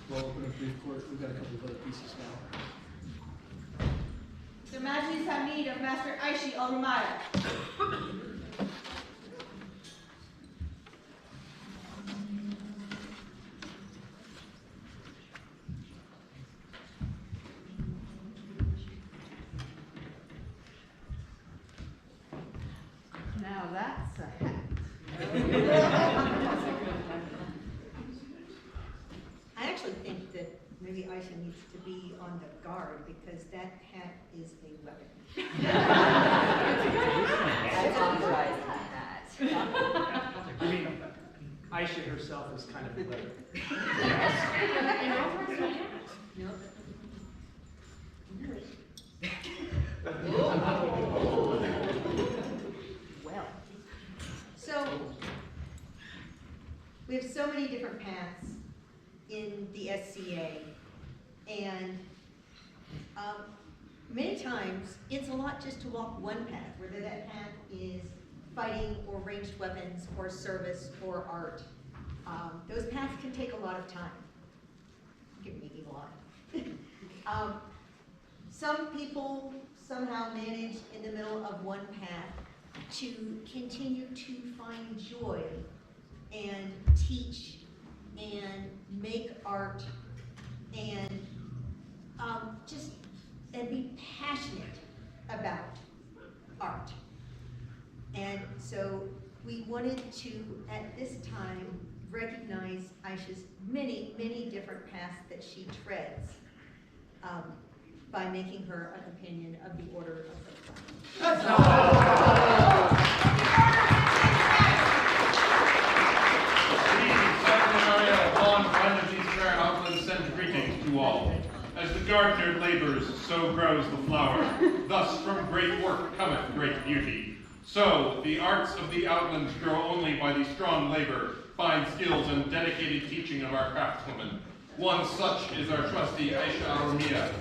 We'll open a brief court. We've got a couple of other pieces now. Their Majesties have need of Master Aishi al-Rumaya. Now that's a hat. I actually think that maybe Aisha needs to be on the guard because that hat is a weapon. I mean, Aisha herself is kind of a weapon. No. Well, so we have so many different paths in the SCA, and many times it's a lot just to walk one path, whether that path is fighting or ranged weapons or service or art. Those paths can take a lot of time. Give me a lot. Some people somehow manage in the middle of one path to continue to find joy and teach and make art and and be passionate about art. And so we wanted to, at this time, recognize Aisha's many, many different paths that she treads by making her a companion of the Order of the Outlands sends greetings to all. As the gardener labors, so grows the flower. Thus from great work cometh great beauty. So the arts of the Outlands grow only by the strong labor, fine skills, and dedicated teaching of our craftswomen. One such is our trustee Aisha al-Rumaya.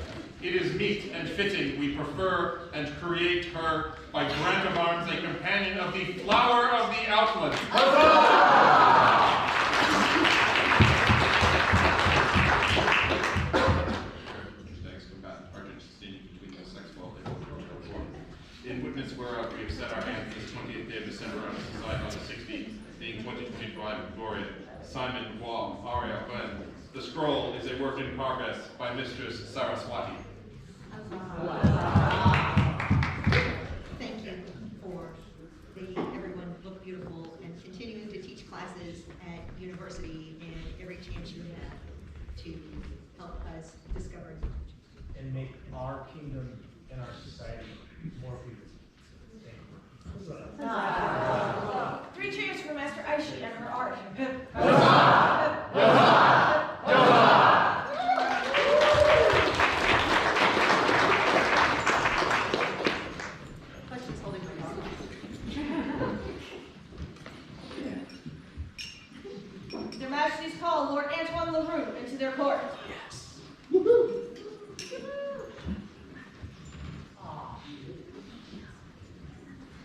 It is meet and fitting we prefer and create her by grant of arms a companion of the flower of the Outlands. In witness whereof we have set our hands this 20th day of December on the society on the 16th, being 2025 Gloria, Simon Wall, Aria Ben. The scroll is a work in progress by Mistress Saraswati. Thank you for making everyone look beautiful and continuing to teach classes at university and every chance you have to help us discover knowledge. And make our kingdom and our society more beautiful. Thank you. 3 cheers for Master Aishi and her art. Questions holding my Their Majesties call Lord Antoine LaRue into their court. Yes.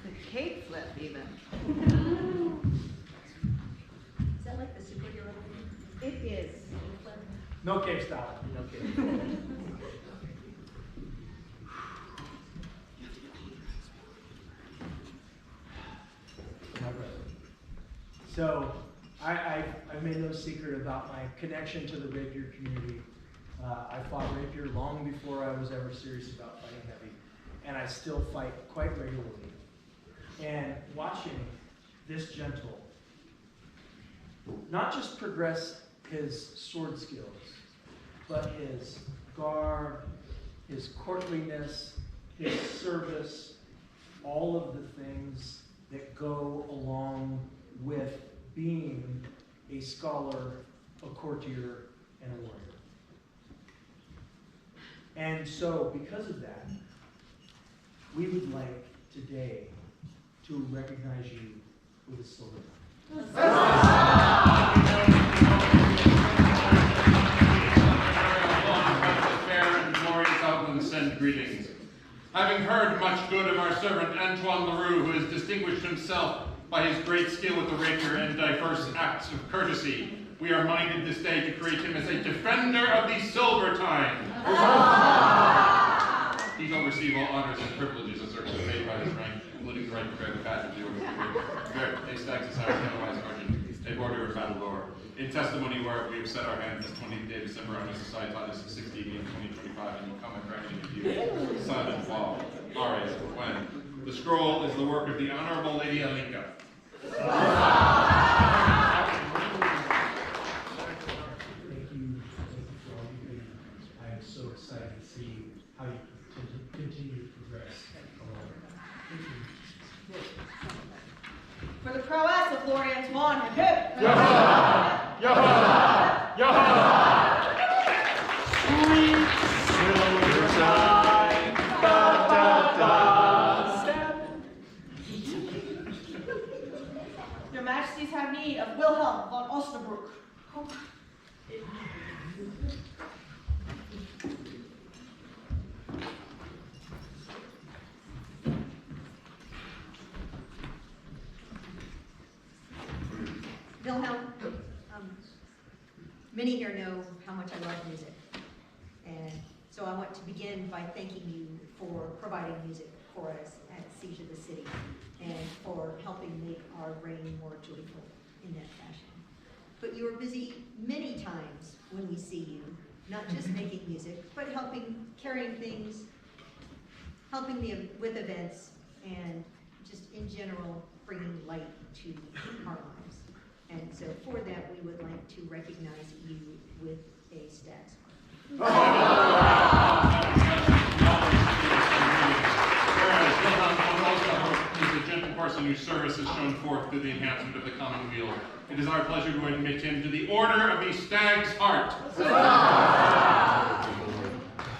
The cake flip, even. Is that like the superhero movie? It is. No cave style. No cave. So, I've made no secret about my connection to the rapier community. I fought rapier long before I was ever serious about fighting heavy, and I still fight quite regularly. And watching this gentle not just progress his sword skills, but his garb, his courtliness, his service, all of the things that go along with being a scholar, a courtier, and a warrior. And so, because of that, we would like today to recognize you with a silver. Having heard much good of our servant Antoine Leroux, who has distinguished himself by his great skill with the rapier and diverse acts of courtesy, we are minded this day to create him as a defender of the silver time. He shall receive all honors and privileges as are conveyed by his rank, including the right to bear the badge of the order of the a stag society, otherwise argent, a border of battle lore. In testimony whereof we have set our hands this 20th day of December on the society this 16 in 2025, and you come and reckoning with you, son and fall, Aria, when. The scroll is the work of the Honorable Lady Alinka. Thank you for all you do. I am so excited to see how you continue to progress along. Thank you. For the prowess of Lord Antoine, hip! Yaha! Yaha! Yaha! Sweet silver time, da da da. Your Majesties have need of Wilhelm von Osnabrück. Wilhelm, many here know how much I love music. And so I want to begin by thanking you for providing music for us at Siege of the City and for helping make our reign more joyful in that fashion. But you are busy many times when we see you, not just making music, but carrying things, helping with events, and just in general bringing light to our lives. And so for that, we would like to recognize you with a stag's Whereas Wilhelm von Osnabrück is a gentle person whose service is shown forth through the enhancement of the common weal, it is our pleasure to admit him to the Order of the Stag's Heart.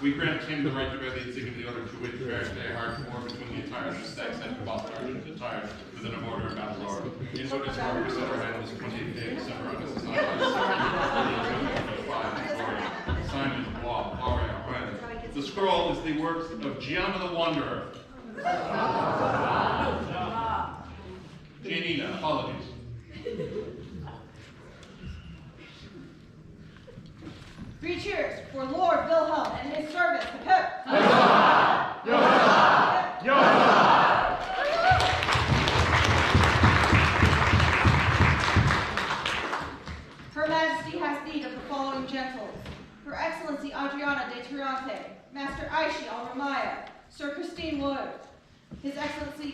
We grant him the right to bear the insignia of the order to which bears a heart or between the attire of the stag's head and both argent attire within a border of battle lore. In so does our set our hand this 28th day of December on the society of Simon Wall, Aria, when. The scroll is the work of Gianna the Wanderer. Giannina, apologies. Three cheers for Lord Wilhelm and his servants, the Pip. Her Majesty has need of the following gentles: Her Excellency Adriana de Tirante, Master Aishi Alramaya, Sir Christine Wood, His Excellency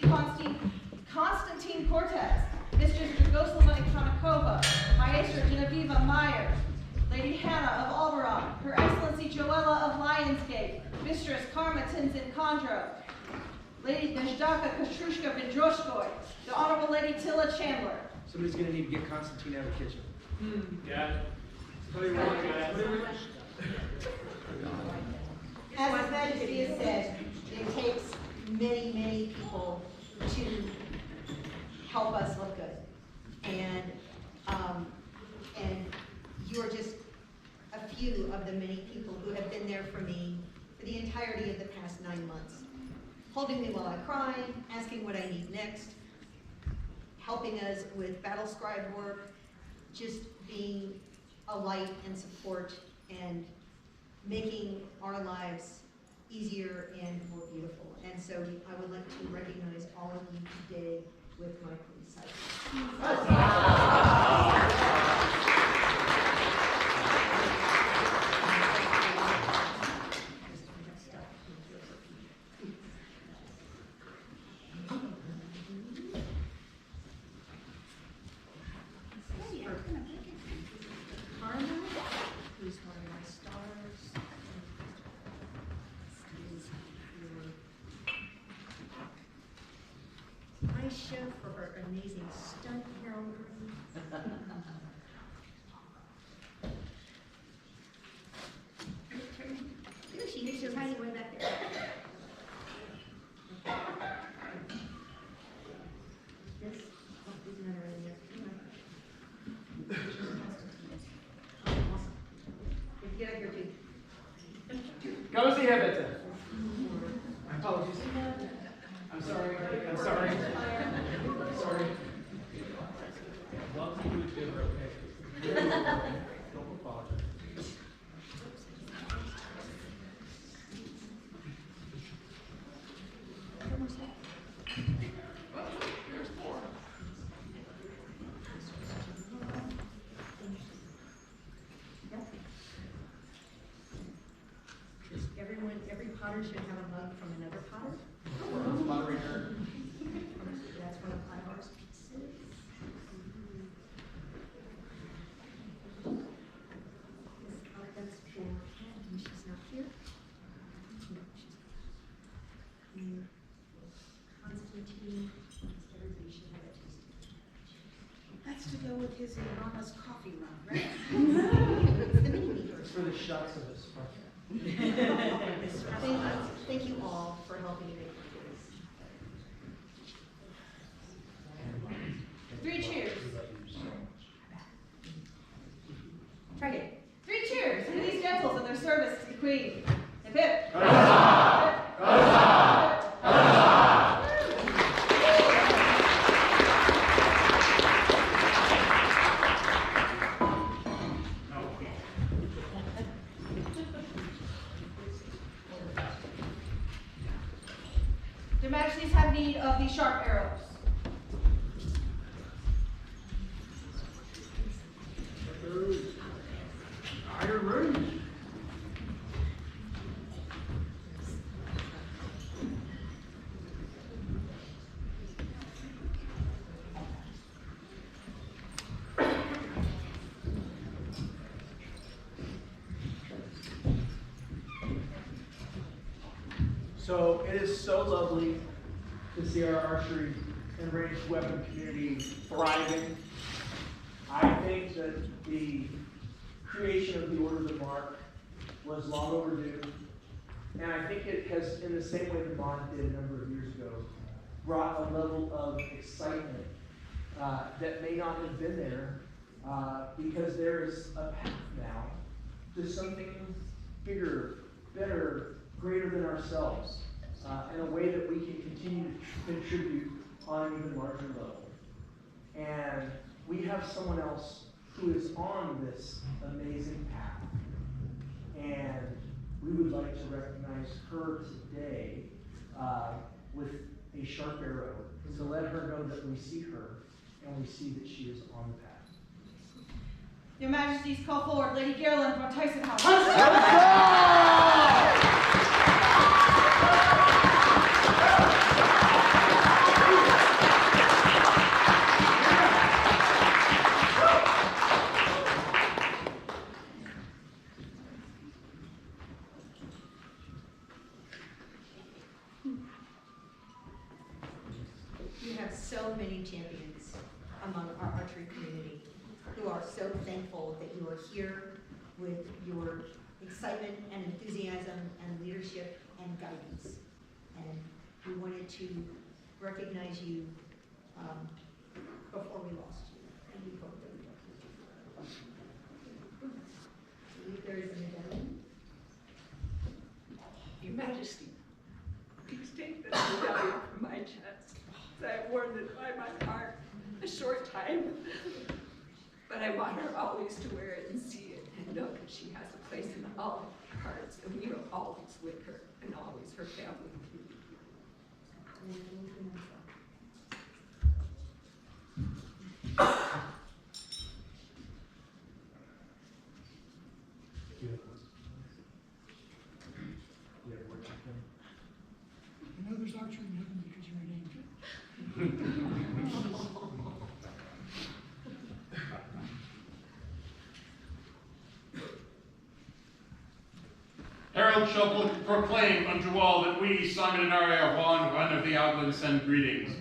Constantine Cortez, Mistress Dragoslava Ikonikova, Maestra Genevieve Myers, Lady Hannah of al-Barran, Her Excellency Joella of Lionsgate, Mistress Karma Tinzin Kondro, Lady Neždaka Kostrushka Vindroshkoy, the Honorable Lady Tilla Chandler. Somebody's going to need to get Constantine out of the kitchen. Yeah. As His Majesty has said, it takes many, many people to help us look good. And you're just a few of the many people who have been there for me for the entirety of the past 9 months. Holding me while I cry, asking what I need next, helping us with battle scribe work, just being a light and support and making our lives easier and more beautiful. And so I would like to recognize all of you today with my police who's one of my stars. Aisha for her amazing stunt heraldry. There she is, she's hiding way back there. This, isn't that already there? Awesome. Get up here too. Go see him, Benson. My apologies. potter should have a mug from another potter. Moderator. That's one of Ivar's pieces. This that's for and she's not here. No, she's not. And Constantine, everybody should have a taste. That's to go with his enormous coffee run, right? It's the mini meter. For the shots of us. Thank you all for helping me make this. 3 cheers. Try it. 3 cheers to these gentles and their service to the Queen. Hip hip. Your Majesties have need of these sharp arrows. So it is so lovely to see our archery and ranged weapon community thriving. I think that the creation of the Order of the Mark was long overdue. And I think it has, in the same way the Bond did a number of years ago, brought a level of excitement that may not have been there because there is a path now to something bigger, better, greater than ourselves, in a way that we can continue to contribute on an even larger level. And we have someone else who is on this amazing path. And we would like to recognize her today with a sharp arrow to let her know that we see her and we see that she is on the path. Your Majesties, call forward Lady Geraldine from Tyson House. You have so many champions among our archery community who are so thankful that you are here with your excitement and enthusiasm and leadership and guidance. And we wanted to recognize you before we lost you. And we hope that we don't lose you. I believe there is a medallion. Your Majesty, please take this medallion from my chest. I have worn it by my heart a short time, but I want her always to wear it and see it and know that she has a place in all our hearts, and we are always with her and always her family. You know there's archery in heaven because you're an angel. Herald shall proclaim unto all that we, Simon and Arya, one of the Outlands, send greetings.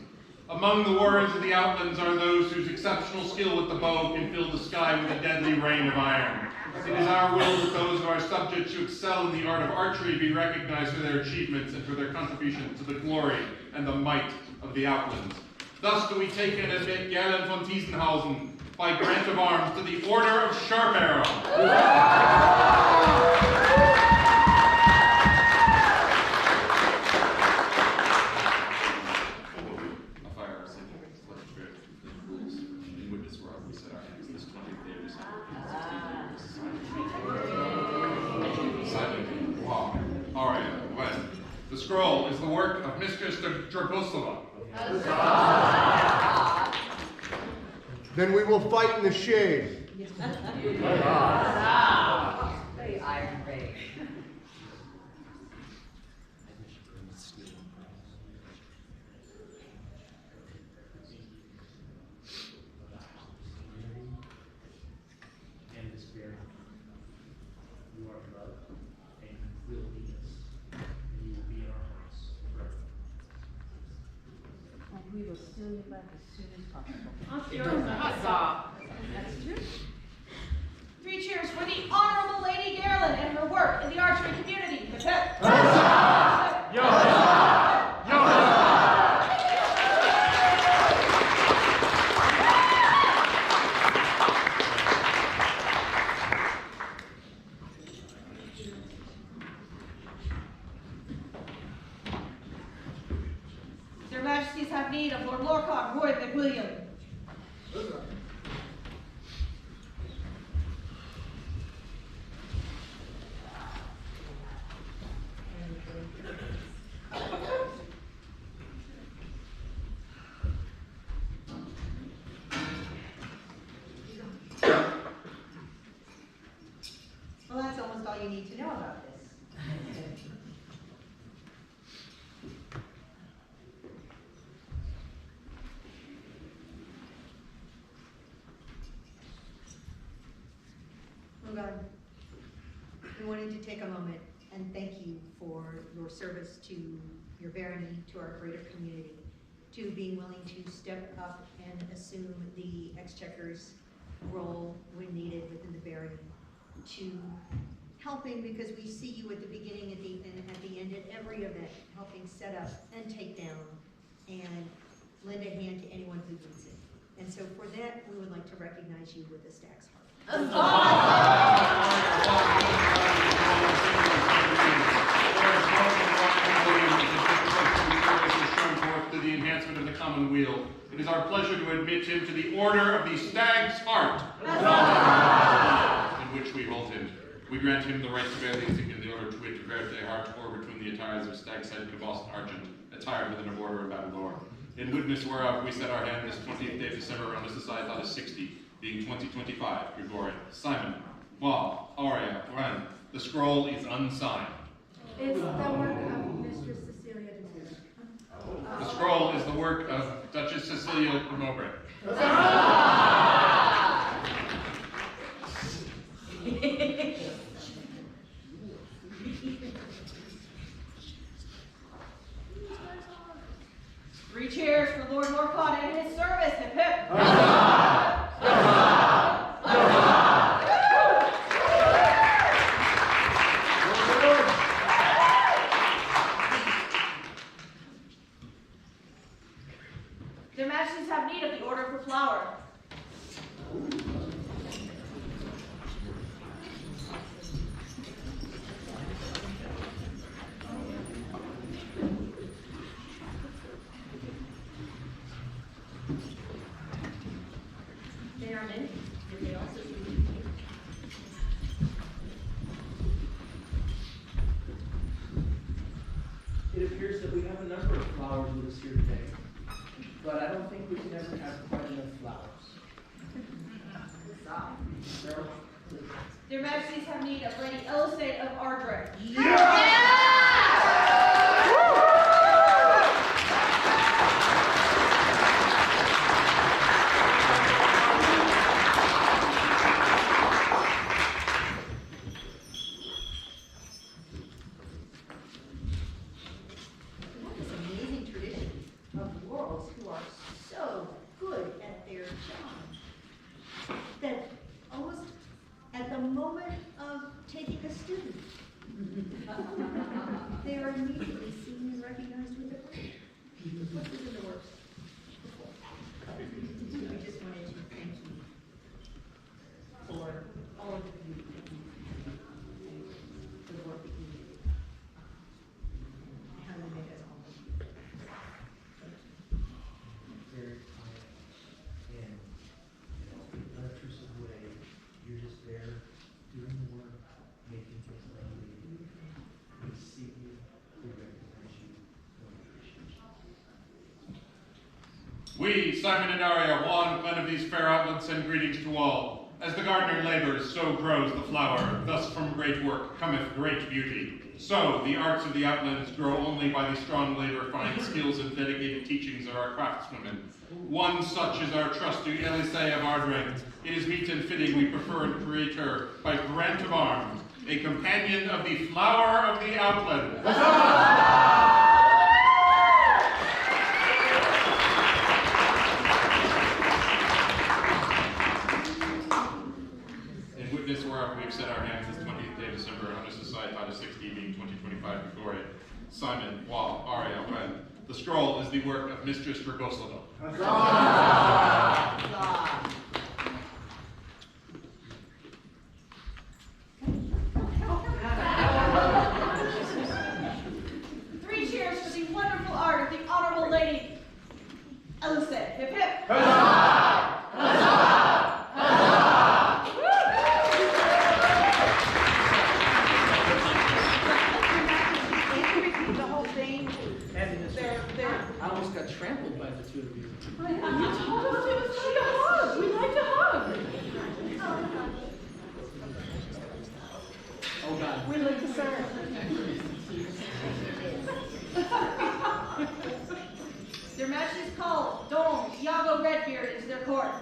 Among the warriors of the Outlands are those whose exceptional skill with the bow can fill the sky with a deadly rain of iron. It is our will that those of our subjects who excel in the art of archery be recognized for their achievements and for their contribution to the glory and the might of the Outlands. Thus do we take and admit Gerland von Tiesenhausen by grant of arms to the Order of Sharp Arrow. The scroll is the work of Mistress Dragosova. Then we will fight in the shade. The Iron Ray. Cecilia back as soon as possible. That's true. 3 cheers for the Honorable Lady Garland and her work in the archery community. Their Majesties have need of Lord Lorcott, Roy McWilliam. Well, that's almost all you need to know about this. Mugan, we wanted to take a moment and thank you for your service to your barony, to our greater community, to being willing to step up and assume the exchequer's role when needed within the barony, to helping, because we see you at the beginning, at the end, at every event, helping set up and take down and lend a hand to anyone who needs it. And so for that, we would like to recognize you with a Stag's Heart. To the enhancement of the commonweal, it is our pleasure to admit him to the Order of the Stag's Heart, in which we hold him. We grant him the right to bear the insignia of the Order to wit, to bear the heart, or between the attires of stag's head, cabossed argent, attired within a border of battle lore. In witness whereof we set our hand this 20th day of December on the society of 60, being 2025, Gregorian. Simon, Bob, Aurea, Ren, the scroll is unsigned. It's the work of Mistress Cecilia DeMille. The scroll is the work of Duchess Cecilia Mowbray. Three cheers for Lord Lorcott and his service. Hip hip. Their Majesties have need of the Order of the Flower. They are many, but they also do. It appears that we have a number of flowers with us here today, but I don't think we can ever have quite enough flowers. Sarah, please. Their Majesties have need of Lady Elisade of Ardrick. This amazing tradition of worlds who are so good at their job that almost at the moment of taking a student, they are immediately seen and recognized with a grade. What was in the works before? We just wanted to thank you for all of you that you do, for the work that you do, and how you make us all. Very quiet and unobtrusive way. You're just there doing the work, making things lovely. We see you, we recognize you, we appreciate you. We, Simon and Arya, one of these fair outlets, send greetings to all. As the gardener labors, so grows the flower. Thus from great work cometh great beauty. So the arts of the Outlands grow only by the strong labor, fine skills, and dedicated teachings of our craftswomen. One such is our trusty Elisade of Ardrick. It is meet and fitting we prefer and create her by grant of arms, a companion of the flower of the Outlands. we've set our hands this 20th day of December under Societas 60 being 2025 Gregorian. Simon, Wa, Aria, Ren. The scroll is the work of Mistress Dragoslava. Three cheers for the wonderful art of the Honorable Lady Elisabeth. Hip hip. The whole thing. I almost got trampled by the two of you. You told us it was like a hug. We like to hug. Oh God. We like to serve. Your Majesty's called Dome, Iago Redbeard into their court.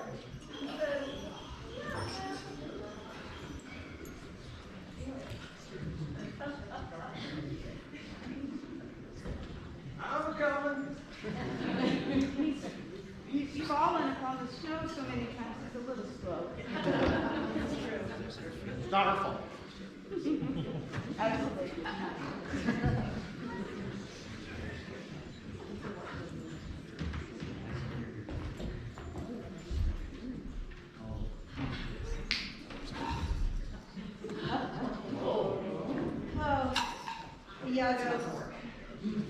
I'm coming. He's fallen upon the snow so many times, it's a little slow. It's not her fault. Absolutely. Oh, Iago,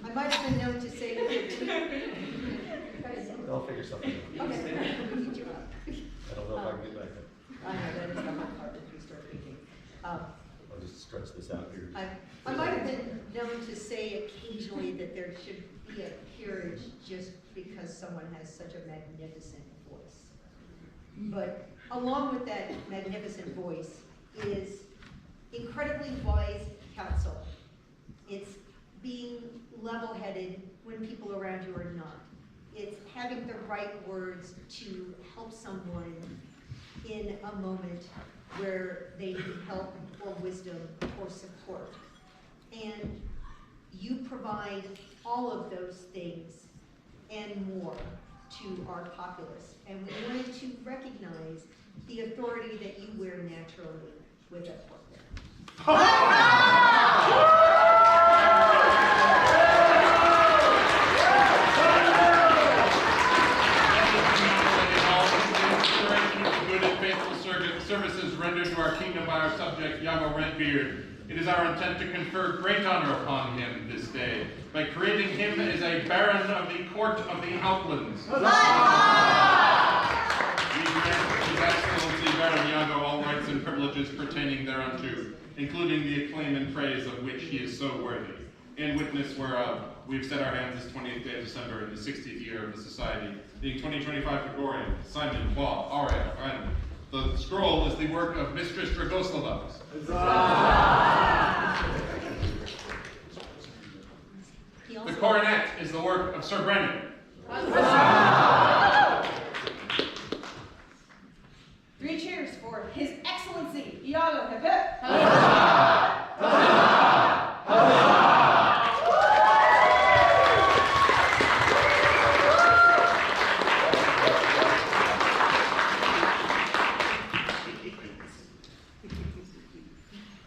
I might have been known to say I'll figure something out. Okay. I don't know if I can get back there. I know, that is the hard part if you start thinking. I'll just stretch this out here. I might have been known to say occasionally that there should be a peerage just because someone has such a magnificent voice. But along with that magnificent voice is incredibly wise counsel. It's being level-headed when people around you are not. It's having the right words to help someone in a moment where they need help or wisdom or support. And you provide all of those things and more to our populace. And we wanted to recognize the authority that you wear naturally with that work. Good and faithful services rendered to our kingdom by our subject, Iago Redbeard. It is our intent to confer great honor upon him this day by creating him as a Baron of the Court of the Outlands. We grant His Excellency Baron Iago all rights and privileges pertaining thereunto, including the acclaim and praise of which he is so worthy. In witness whereof, we have set our hands this 20th day of December in the 60th year of the Society, being 2025 Gregorian, Simon, Wa, Aria, Ren. The scroll is the work of Mistress Dragoslava. The coronet is the work of Sir Brennan. Three cheers for His Excellency Iago. Hip hip.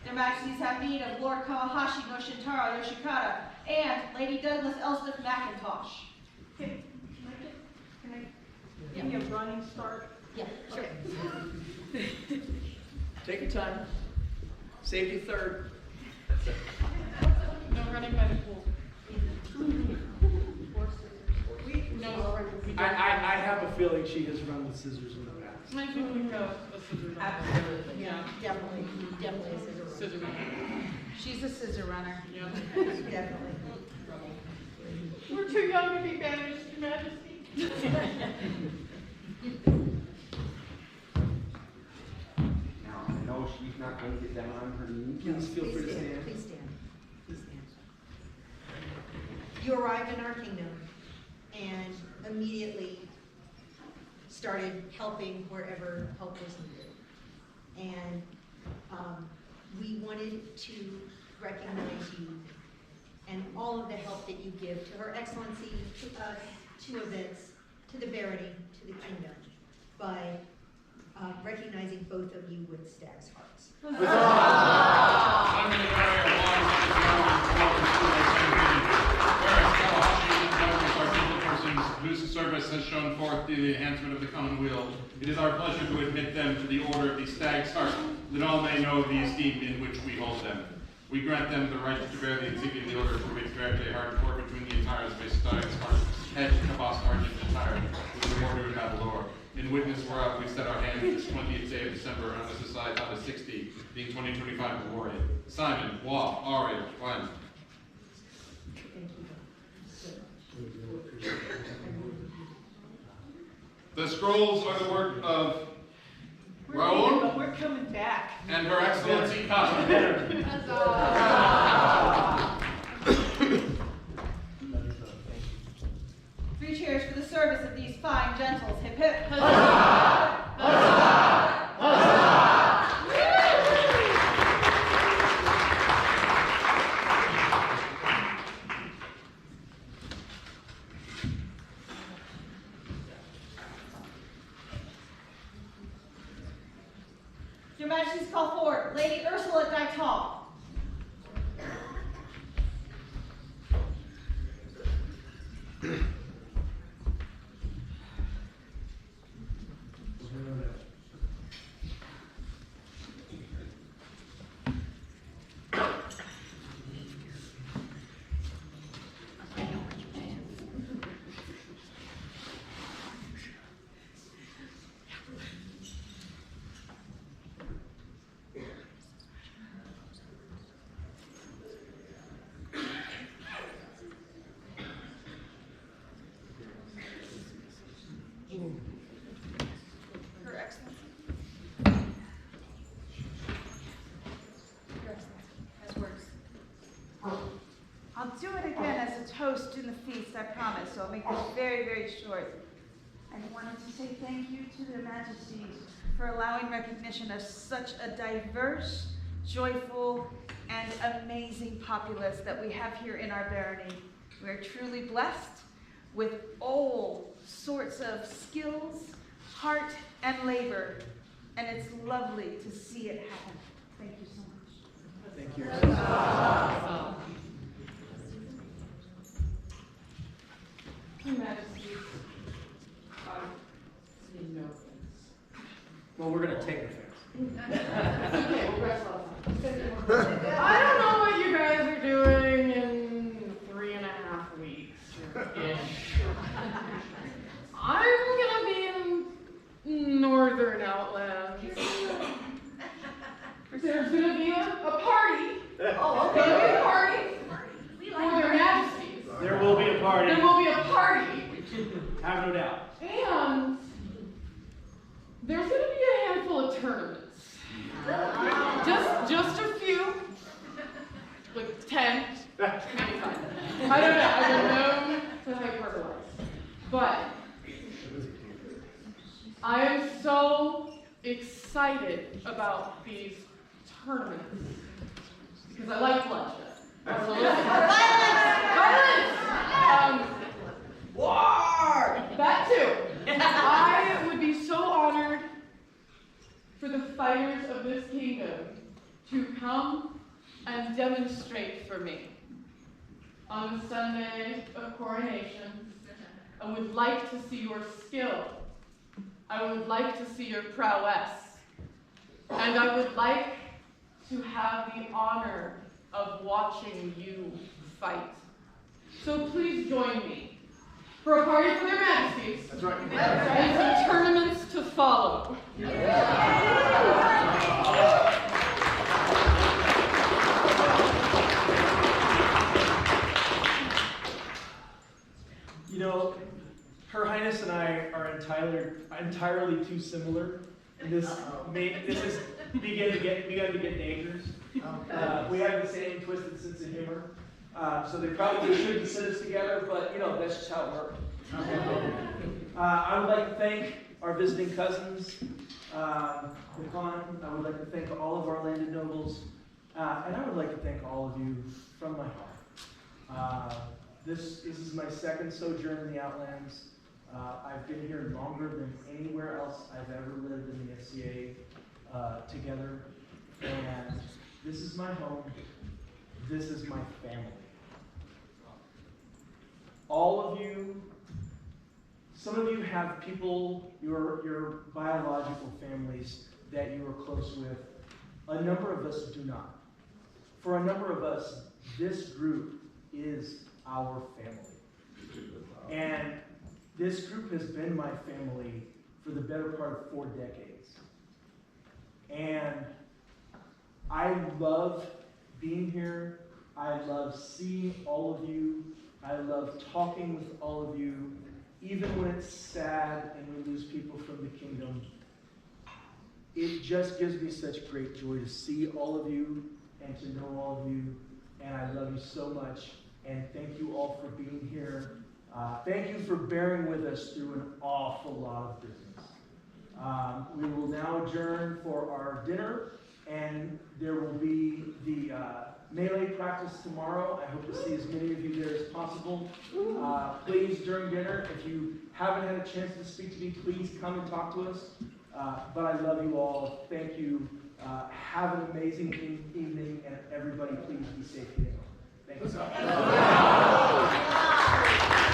Their Majesties have need of Lord Kawahashi no Shintaro Yoshikata and Lady Douglas Elspeth McIntosh. Can I give you a running start? Yeah, sure. Take your time. Safety third. No running by the pool. I have a feeling she has run with scissors in the past. I think we've got a scissor runner. Absolutely. Yeah, definitely a scissor. Scissor runner. She's a scissor runner. Yeah. Definitely. We're too young to be banished, Your Majesty. Now, I know she's not going to get down on her knees. Please feel free to stand. Please stand. Please stand. You arrived in our kingdom and immediately started helping wherever help was needed. And we wanted to recognize you and all of the help that you give to Her Excellency, to us, to events, to the Barony, to the kingdom, by recognizing both of you with stag's hearts. I'm going to carry a wand whose service has shown forth the enhancement of the common weal. It is our pleasure to admit them to the order of the Stag's Heart, that all may know the esteem in which we hold them. We grant them the right to bear the insignia of the order for which verte hard court between the attires of a Stag's Heart, head, cabas, argent, attire, with the order of Avalor. In witness whereof we set our hands this 20th day of December on the society on the 60, being 2025 Gloria. Simon, Wa, Ari, Glenn. The scrolls are the work of Raoul But we're coming back. and Her Excellency Cosmo. Three cheers for the service of these fine gentles. Hip hip. Your Majesties, call forward Lady Ursula Deital. Her Excellency. Your Excellency, as words. I'll do it again as a toast in the feast, I promise, so I'll make this very, very short. I wanted to say thank you to their Majesties for allowing recognition of such a diverse, joyful, and amazing populace that we have here in our barony. We are truly blessed with all sorts of skills, heart, and labor, and it's lovely to see it happen. Thank you so much. Thank you. Your Majesties, need no offense. Well, we're gonna take offense. Okay, we'll rest off. I don't know what you guys are doing in 3.5 weeks-ish. I'm gonna be in northern Outlands. There's gonna be a party. Oh, There's gonna be a party for their Majesties. There will be a party. There will be a party. Have no doubt. And there's gonna be a handful of tournaments. Just a few. Like 10, maybe 5. I don't know to hyperbolize. But I am so excited about these tournaments because I like bloodshed. Violence! War! That too. I would be so honored for the fighters of this kingdom to come and demonstrate for me on the Sunday of coronation. I would like to see your skill. I would like to see your prowess. And I would like to have the honor of watching you fight. So please join me for a party for their Majesties. That's right. And some tournaments to follow. You know, Her Highness and I are entirely too similar. And this is begun to get dangerous. We have the same twisted sense of humor. So they probably shouldn't sit us together, but you know, that's just how it worked. I would like to thank our visiting cousins, the Khan. I would like to thank all of our landed nobles. And I would like to thank all of you from my heart. This is my second sojourn in the Outlands. I've been here longer than anywhere else I've ever lived in the SCA. together. And this is my home. This is my family. All of you, some of you have people, your biological families that you are close with. A number of us do not. For a number of us, this group is our family. And this group has been my family for the better part of 4 decades. And I love being here. I love seeing all of you. I love talking with all of you. Even when it's sad and we lose people from the kingdom, it just gives me such great joy to see all of you and to know all of you. And I love you so much. And thank you all for being here. Thank you for bearing with us through an awful lot of business. We will now adjourn for our dinner, and there will be the melee practice tomorrow. I hope to see as many of you there as possible. Please, during dinner, if you haven't had a chance to speak to me, please come and talk to us. But I love you all. Thank you. Have an amazing evening, and everybody, please be safe. Thank you.